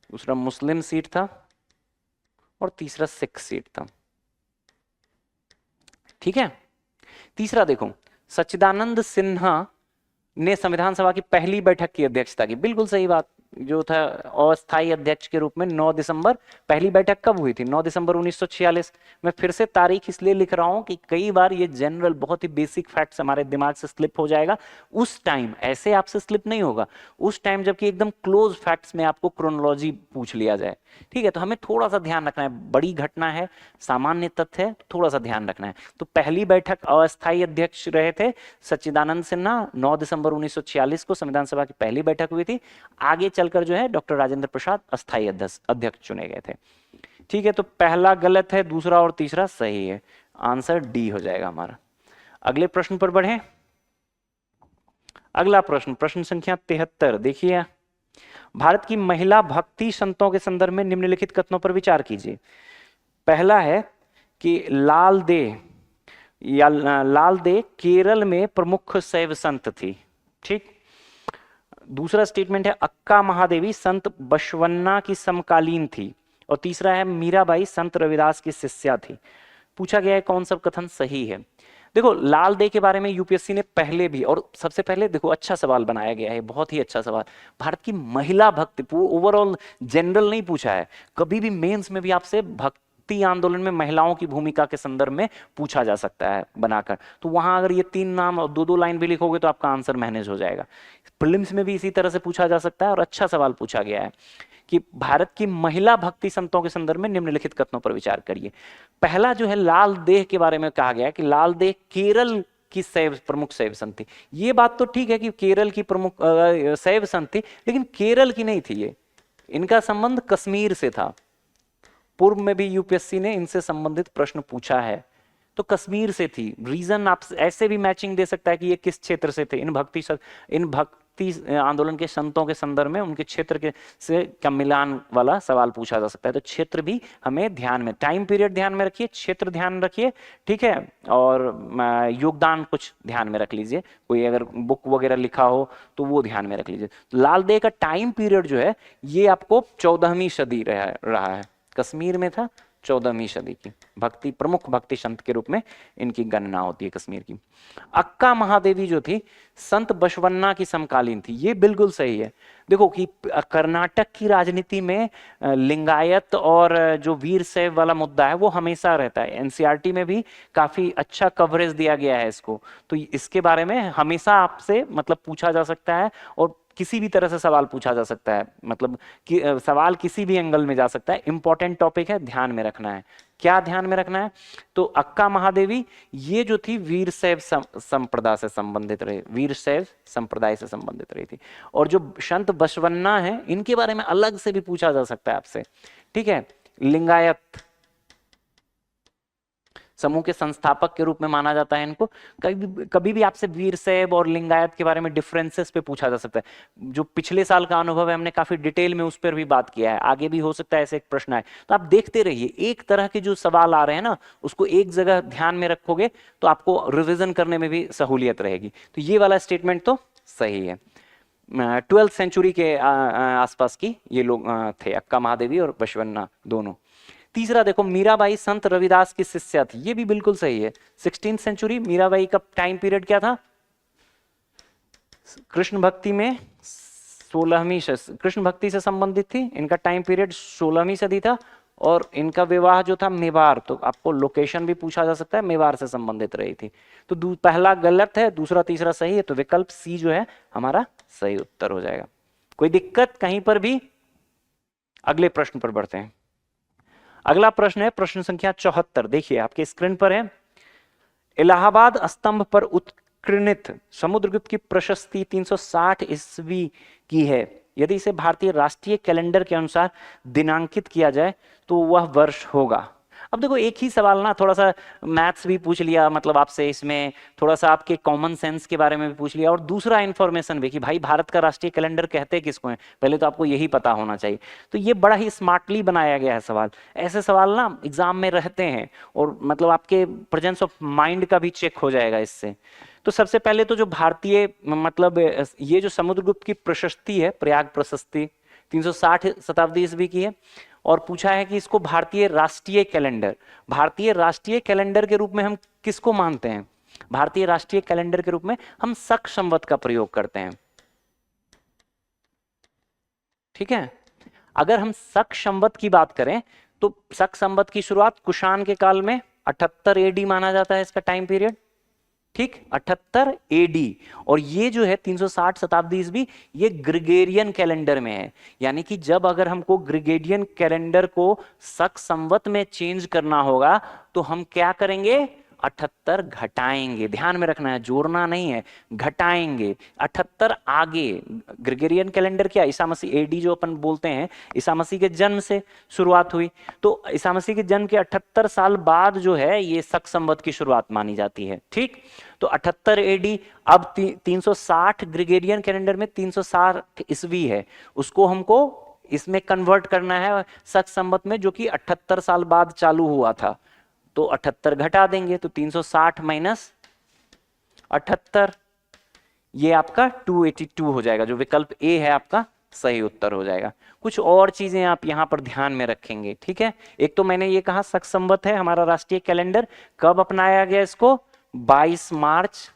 दूसरा मुस्लिम सीट था और तीसरा सिख सीट था। ठीक है, तीसरा देखो, सच्चिदानंद सिन्हा ने संविधान सभा की पहली बैठक की अध्यक्षता की। बिल्कुल सही बात, जो था अस्थायी अध्यक्ष के रूप में 9 दिसंबर, पहली बैठक कब हुई थी? 9 दिसंबर 1946। मैं फिर से तारीख इसलिए लिख रहा हूं कि कई बार ये जनरल बहुत ही बेसिक फैक्ट्स हमारे दिमाग से स्लिप हो जाएगा। उस टाइम ऐसे आपसे स्लिप नहीं होगा, उस टाइम जबकि एकदम क्लोज फैक्ट्स में आपको क्रोनोलॉजी पूछ लिया जाए। ठीक है, तो हमें थोड़ा सा ध्यान रखना है, बड़ी घटना है, सामान्य तथ्य है, थोड़ा सा ध्यान रखना है। तो पहली बैठक अस्थायी अध्यक्ष रहे थे सच्चिदानंद सिन्हा, 9 दिसंबर 1946 को संविधान सभा की पहली बैठक हुई थी। आगे चलकर जो है डॉक्टर राजेंद्र प्रसाद अस्थायी अध्यक्ष चुने गए थे। ठीक है, तो पहला गलत है, दूसरा और तीसरा सही है। आंसर डी हो जाएगा हमारा। अगले प्रश्न पर बढ़ें। अगला प्रश्न, प्रश्न संख्या 73। देखिए, भारत की महिला भक्ति संतों के संदर्भ में निम्नलिखित कथनों पर विचार कीजिए। पहला है कि लाल दे केरल में प्रमुख शैव संत थी। ठीक, दूसरा स्टेटमेंट है, अक्का महादेवी संत बसवन्ना की समकालीन थी। और तीसरा है, मीराबाई संत रविदास की शिष्या थी। पूछा गया है कौन सा कथन सही है। देखो, लाल दे के बारे में यूपीएससी ने पहले भी, और सबसे पहले देखो अच्छा सवाल बनाया गया है, बहुत ही अच्छा सवाल। भारत की महिला भक्ति, ओवरऑल जनरल नहीं पूछा है, कभी भी मेंस में भी आपसे भक्ति आंदोलन में महिलाओं की भूमिका के संदर्भ में पूछा जा सकता है बनाकर। तो वहां अगर ये 3 नाम और 2-2 लाइन भी लिखोगे तो आपका आंसर मैनेज हो जाएगा। प्रीलिम्स में भी इसी तरह से पूछा जा सकता है, और अच्छा सवाल पूछा गया है कि भारत की महिला भक्ति संतों के संदर्भ में निम्नलिखित कथनों पर विचार करिए। पहला जो है, लाल देह के बारे में कहा गया है कि लाल देह केरल की प्रमुख शैव संत थी। ये बात तो ठीक है कि केरल की प्रमुख शैव संत थी, लेकिन केरल की नहीं थी ये, इनका संबंध कश्मीर से था। पूर्व में भी यूपीएससी ने इनसे संबंधित प्रश्न पूछा है, तो कश्मीर से थी। रीजन आप ऐसे भी मैचिंग दे सकता है कि ये किस क्षेत्र से थे। इन भक्ति आंदोलन के संतों के संदर्भ में उनके क्षेत्र के से का मिलान वाला सवाल पूछा जा सकता है। तो क्षेत्र भी हमें ध्यान में, टाइम पीरियड ध्यान में रखिए, क्षेत्र ध्यान रखिए। ठीक है, और योगदान कुछ ध्यान में रख लीजिए, कोई अगर बुक वगैरह लिखा हो तो वो ध्यान में रख लीजिए। लाल देह का टाइम पीरियड जो है, ये आपको 14वीं सदी रहा है, कश्मीर में था। 14वीं सदी की भक्ति, प्रमुख भक्ति संत के रूप में इनकी गणना होती है कश्मीर की। अक्का महादेवी जो थी, संत बसवन्ना की समकालीन थी। ये बिल्कुल सही है। देखो कि कर्नाटक की राजनीति में लिंगायत और जो वीर शैव वाला मुद्दा है वो हमेशा रहता है। एनसीईआरटी में भी काफी अच्छा कवरेज दिया गया है इसको, तो इसके बारे में हमेशा आपसे मतलब पूछा जा सकता है, और किसी भी तरह से सवाल पूछा जा सकता है, मतलब कि सवाल किसी भी एंगल में जा सकता है। इंपॉर्टेंट टॉपिक है, ध्यान में रखना है। क्या ध्यान में रखना है? तो अक्का महादेवी ये जो थी वीर शैव संप्रदाय से संबंधित रही, वीर शैव संप्रदाय से संबंधित रही थी। और जो संत बसवन्ना है, इनके बारे में अलग से भी पूछा जा सकता है आपसे। ठीक है, लिंगायत समूह के संस्थापक के रूप में माना जाता है इनको। कभी कभी भी आपसे वीरशैव और लिंगायत के बारे में डिफरेंसेस पे पूछा जा सकता है। जो पिछले साल का अनुभव है, हमने काफी डिटेल में उस पर भी बात किया है, आगे भी हो सकता है ऐसे एक प्रश्न आए। तो आप देखते रहिए, एक तरह के जो सवाल आ रहे हैं ना, उसको एक जगह ध्यान में रखोगे तो आपको रिविजन करने में भी सहूलियत रहेगी। तो ये वाला स्टेटमेंट तो सही है। 12th सेंचुरी के आसपास की ये लोग थे, अक्का महादेवी और बसवन्ना दोनों। तीसरा देखो, मीराबाई संत रविदास की शिष्या थी, ये भी बिल्कुल सही है। 16th सेंचुरी, मीराबाई का टाइम पीरियड क्या था? कृष्ण भक्ति में 16वीं, कृष्ण भक्ति से संबंधित थी। इनका टाइम पीरियड 16वीं सदी था और इनका विवाह जो था मेवाड़, तो आपको लोकेशन भी पूछा जा सकता है, मेवाड़ से संबंधित रही थी। तो पहला गलत है, दूसरा तीसरा सही है, तो विकल्प सी जो है हमारा सही उत्तर हो जाएगा। कोई दिक्कत कहीं पर भी? अगले प्रश्न पर बढ़ते हैं। अगला प्रश्न है प्रश्न संख्या 74। देखिए आपके स्क्रीन पर है, इलाहाबाद स्तंभ पर उत्कीर्णित समुद्रगुप्त की प्रशस्ति 360 ईस्वी की है। यदि इसे भारतीय राष्ट्रीय कैलेंडर के अनुसार दिनांकित किया जाए तो वह वर्ष होगा। अब देखो, एक ही सवाल ना, थोड़ा सा मैथ्स भी पूछ लिया, मतलब आपसे इसमें थोड़ा सा आपके कॉमन सेंस के बारे में भी पूछ लिया, और दूसरा इंफॉर्मेशन भी कि भाई भारत का राष्ट्रीय कैलेंडर कहते किसको है, पहले तो आपको यही पता होना चाहिए। तो ये बड़ा ही स्मार्टली बनाया गया है सवाल। ऐसे सवाल ना एग्जाम में रहते हैं, और मतलब आपके प्रेजेंस ऑफ माइंड का भी चेक हो जाएगा इससे। तो सबसे पहले तो जो भारतीय, मतलब ये जो समुद्रगुप्त की प्रशस्ति है, प्रयाग प्रशस्ति 360 शताब्दी ईस्वी की है, और पूछा है कि इसको भारतीय राष्ट्रीय कैलेंडर के रूप में हम किसको मानते हैं? भारतीय राष्ट्रीय कैलेंडर के रूप में हम शक संवत का प्रयोग करते हैं। ठीक है, अगर हम शक संवत की बात करें तो शक संवत की शुरुआत कुषाण के काल में 78 एडी माना जाता है इसका टाइम पीरियड। ठीक, 78 एडी। और ये जो है 360 शताब्दी ईस्वी, ये ग्रिगोरियन कैलेंडर में है। यानी कि जब अगर हमको ग्रिगोरियन कैलेंडर को शक संवत में चेंज करना होगा तो हम क्या करेंगे? 78 घटाएंगे। ध्यान में रखना है, जोड़ना नहीं है, घटाएंगे 78 आगे। ग्रिगोरियन कैलेंडर क्या, ईसा मसीह, एडी जो अपन बोलते हैं, ईसा मसीह के जन्म से शुरुआत हुई। तो ईसा मसीह के जन्म के 78 साल बाद जो है ये शक संवत की शुरुआत मानी जाती है। ठीक, तो 78 एडी। अब 360 ग्रिगोरियन कैलेंडर में 360 ईस्वी है, उसको हमको इसमें कन्वर्ट करना है शक संवत में, जो कि 78 साल बाद चालू हुआ था। तो 78 घटा देंगे, तो 360 माइनस 78, ये आपका 282 हो जाएगा। जो विकल्प ए है आपका सही उत्तर हो जाएगा। कुछ और चीजें आप यहां पर ध्यान में रखेंगे। ठीक है, एक तो मैंने ये कहा शक संवत है हमारा राष्ट्रीय कैलेंडर। कब अपनाया गया इसको? 22 मार्च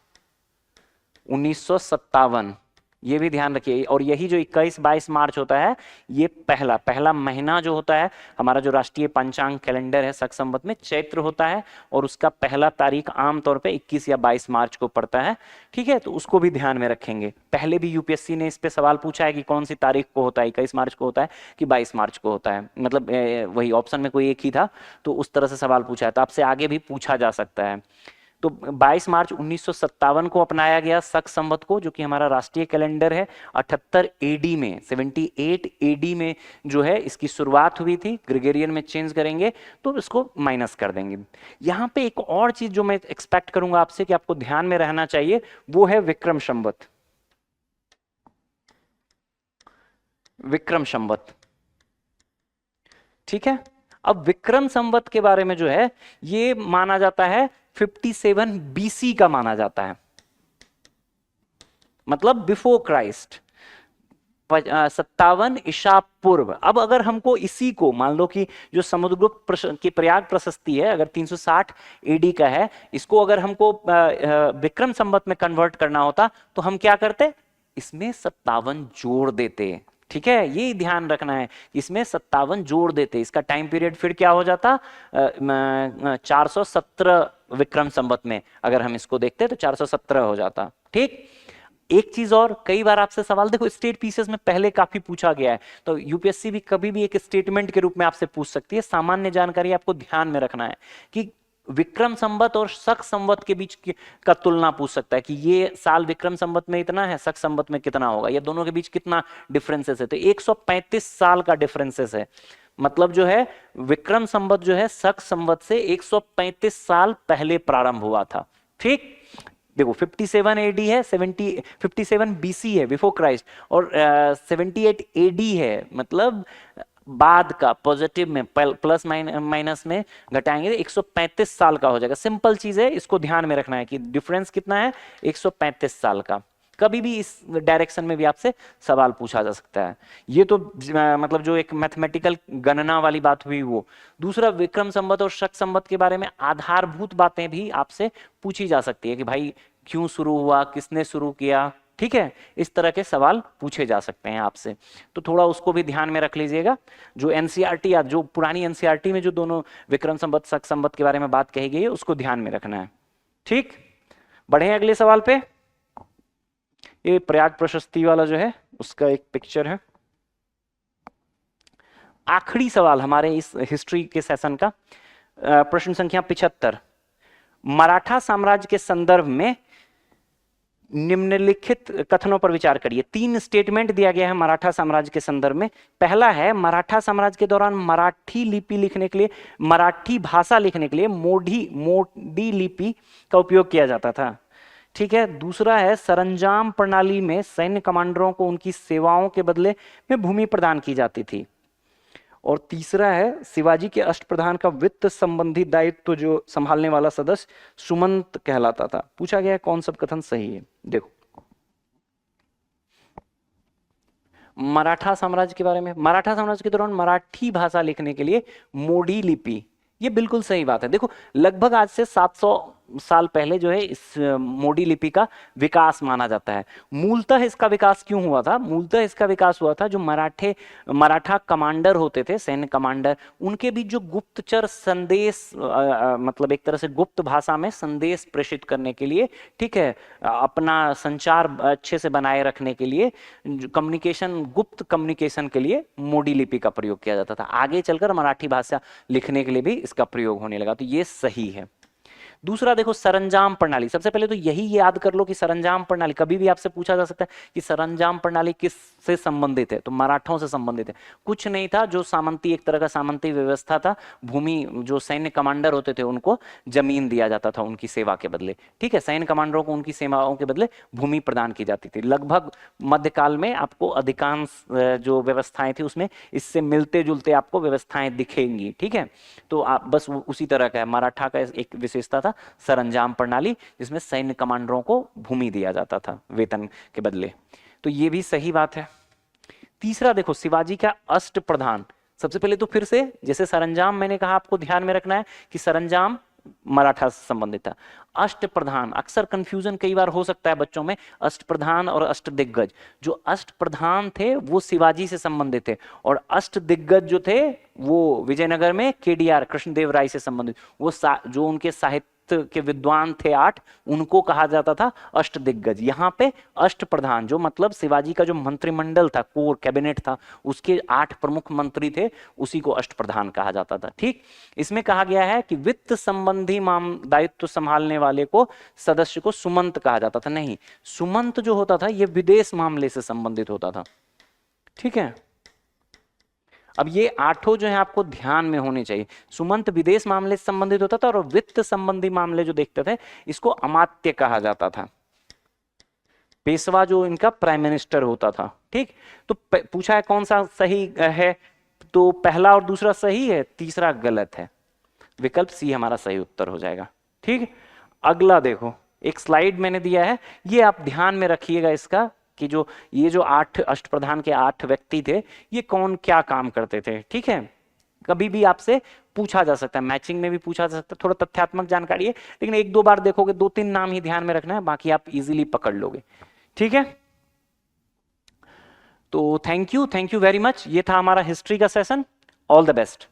1957, ये भी ध्यान रखिए। और यही जो 21-22 मार्च होता है, ये पहला महीना जो होता है हमारा, जो राष्ट्रीय पंचांग कैलेंडर है शक संवत में, चैत्र होता है, और उसका पहला तारीख आमतौर पे 21 या 22 मार्च को पड़ता है। ठीक है, तो उसको भी ध्यान में रखेंगे। पहले भी यूपीएससी ने इस पे सवाल पूछा है कि कौन सी तारीख को होता है, 21 मार्च को होता है कि 22 मार्च को होता है, मतलब वही ऑप्शन में कोई एक ही था, तो उस तरह से सवाल पूछा है। तो आपसे आगे भी पूछा जा सकता है। तो 22 मार्च 1957 को अपनाया गया शक संवत को, जो कि हमारा राष्ट्रीय कैलेंडर है। 78 एडी में, 78 एडी में जो है इसकी शुरुआत हुई थी। ग्रिगोरियन में चेंज करेंगे तो इसको माइनस कर देंगे। यहां पे एक और चीज जो मैं एक्सपेक्ट करूंगा आपसे कि आपको ध्यान में रहना चाहिए, वो है विक्रम संवत। विक्रम संवत, ठीक है। अब विक्रम संवत के बारे में जो है ये माना जाता है 57 बीसी का माना जाता है, मतलब बिफोर क्राइस्ट, 57 ईसा पूर्व। अब अगर हमको इसी को मान लो कि जो समुद्रगुप्त की प्रयाग प्रशस्ति है अगर 360 एडी का है, इसको अगर हमको विक्रम संवत में कन्वर्ट करना होता तो हम क्या करते? इसमें 57 जोड़ देते। ठीक है, ये ध्यान रखना है, इसमें 57 जोड़ देते। इसका टाइम पीरियड फिर क्या हो जाता? 417 विक्रम संवत में अगर हम इसको देखते तो 417 हो जाता। ठीक, एक चीज और, कई बार आपसे सवाल देखो स्टेट पीसीएस में पहले काफी पूछा गया है, तो यूपीएससी भी कभी भी एक स्टेटमेंट के रूप में आपसे पूछ सकती है। सामान्य जानकारी आपको ध्यान में रखना है कि विक्रम संवत और शक संवत के बीच का तुलना पूछ सकता है कि ये साल विक्रम संवत में इतना है, शक संवत में कितना होगा, या दोनों के बीच कितना डिफरेंसेस है। तो 135 साल का डिफरेंसेस है। मतलब जो है विक्रम संवत जो है शक संवत से 135 साल पहले प्रारंभ हुआ था। ठीक, देखो 57 एडी है, 57 बीसी है बिफोर क्राइस्ट, और 78 एडी है, मतलब बाद का, पॉजिटिव में प्लस माइनस में घटाएंगे 135 साल का हो जाएगा। सिंपल चीज है, इसको ध्यान में रखना है कि डिफरेंस कितना है, 135 साल का। कभी भी इस डायरेक्शन में भी आपसे सवाल पूछा जा सकता है। ये तो मतलब जो एक मैथमेटिकल गणना वाली बात हुई वो। दूसरा, विक्रम संवत और शक संवत के बारे में आधारभूत बातें भी आपसे पूछी जा सकती है कि भाई क्यों शुरू हुआ, किसने शुरू किया, ठीक है, इस तरह के सवाल पूछे जा सकते हैं आपसे, तो थोड़ा उसको भी ध्यान में रख लीजिएगा। जो एनसीईआरटी या जो पुरानी एनसीईआरटी में जो दोनों विक्रम संवत शक संवत के बारे में बात कही गई है उसको ध्यान में रखना है। ठीक, बढ़े अगले सवाल पे। ये प्रयाग प्रशस्ति वाला जो है उसका एक पिक्चर है। आखिरी सवाल हमारे इस हिस्ट्री के सेशन का, प्रश्न संख्या 75। मराठा साम्राज्य के संदर्भ में निम्नलिखित कथनों पर विचार करिए। 3 स्टेटमेंट दिया गया है मराठा साम्राज्य के संदर्भ में। पहला है, मराठा साम्राज्य के दौरान मराठी लिपि लिखने के लिए, मराठी भाषा लिखने के लिए मोडी लिपि का उपयोग किया जाता था। ठीक है। दूसरा है, सरंजाम प्रणाली में सैन्य कमांडरों को उनकी सेवाओं के बदले में भूमि प्रदान की जाती थी। और तीसरा है, शिवाजी के अष्टप्रधान का वित्त संबंधी दायित्व जो संभालने वाला सदस्य सुमंत कहलाता था। पूछा गया है कौन सा कथन सही है। देखो, मराठा साम्राज्य के बारे में, मराठा साम्राज्य के दौरान मराठी भाषा लिखने के लिए मोडी लिपि, ये बिल्कुल सही बात है। देखो, लगभग आज से 700 साल पहले जो है इस मोडी लिपि का विकास माना जाता है। मूलतः इसका विकास क्यों हुआ था? मूलतः इसका विकास हुआ था, जो मराठा कमांडर होते थे, सैन्य कमांडर, उनके बीच जो गुप्तचर संदेश, मतलब एक तरह से गुप्त भाषा में संदेश प्रेषित करने के लिए, ठीक है, अपना संचार अच्छे से बनाए रखने के लिए, कम्युनिकेशन, गुप्त कम्युनिकेशन के लिए मोडी लिपि का प्रयोग किया जाता था। आगे चलकर मराठी भाषा लिखने के लिए भी इसका प्रयोग होने लगा, तो ये सही है। दूसरा देखो, सरंजाम प्रणाली। सबसे पहले तो यही याद कर लो कि सरंजाम प्रणाली, कभी भी आपसे पूछा जा सकता है कि सरंजाम प्रणाली किससे संबंधित है, तो मराठों से संबंधित है। कुछ नहीं था, जो सामंती, एक तरह का सामंती व्यवस्था था। भूमि, जो सैन्य कमांडर होते थे उनको जमीन दिया जाता था उनकी सेवा के बदले, ठीक है, सैन्य कमांडरों को उनकी सेवाओं के बदले भूमि प्रदान की जाती थी। लगभग मध्यकाल में आपको अधिकांश जो व्यवस्थाएं थी उसमें इससे मिलते जुलते आपको व्यवस्थाएं दिखेंगी, ठीक है। तो आप बस उसी तरह का है। मराठा का एक विशेषता था सरंजाम प्रणाली, जिसमें सैन्य कमांडरों को भूमि दिया जाता था वेतन के बदले, तो ये भी सही बात है। तीसरा देखो, शिवाजी का अष्टप्रधान। सबसे पहले तो फिर से, जैसे सरंजाम मैंने कहा, आपको ध्यान में रखना है कि सरंजाम मराठा से संबंधित था। अष्टप्रधान, अक्सर कंफ्यूजन कई बार हो सकता है बच्चों में, अष्टप्रधान और अष्टदिग्गज। जो अष्टप्रधान थे वो शिवाजी से संबंधित थे, और अष्टदिग्गज जो थे वो विजयनगर में केडीआर, कृष्णदेव राय से संबंधित। वो जो उनके साहित्य के विद्वान थे 8, उनको कहा जाता था अष्टदिग्गज। यहाँ पे अष्टप्रधान, जो मतलब शिवाजी का जो मंत्रिमंडल था, कोर कैबिनेट था, उसके 8 प्रमुख मंत्री थे, उसी को अष्टप्रधान कहा जाता था। ठीक, इसमें कहा गया है कि वित्त संबंधी दायित्व संभालने वाले को, सदस्य को सुमंत कहा जाता था। नहीं, सुमंत जो होता था ये विदेश मामले से संबंधित होता था, ठीक है। अब ये 8 जो है आपको ध्यान में होने चाहिए। सुमंत विदेश मामले से संबंधित होता था, और वित्त संबंधी मामले जो देखते थे इसको अमात्य कहा जाता था। पेशवा जो इनका प्राइम मिनिस्टर होता था, ठीक। तो पूछा है कौन सा सही है, तो पहला और दूसरा सही है, तीसरा गलत है। विकल्प सी हमारा सही उत्तर हो जाएगा, ठीक। अगला देखो, एक स्लाइड मैंने दिया है, ये आप ध्यान में रखिएगा इसका, कि जो ये जो 8 अष्टप्रधान के 8 व्यक्ति थे, ये कौन क्या काम करते थे, ठीक है। कभी भी आपसे पूछा जा सकता है, मैचिंग में भी पूछा जा सकता है। थोड़ा तथ्यात्मक जानकारी है, लेकिन 1-2 बार देखोगे, 2-3 नाम ही ध्यान में रखना है, बाकी आप इजीली पकड़ लोगे, ठीक है। तो थैंक यू वेरी मच। ये था हमारा हिस्ट्री का सेशन। All the best.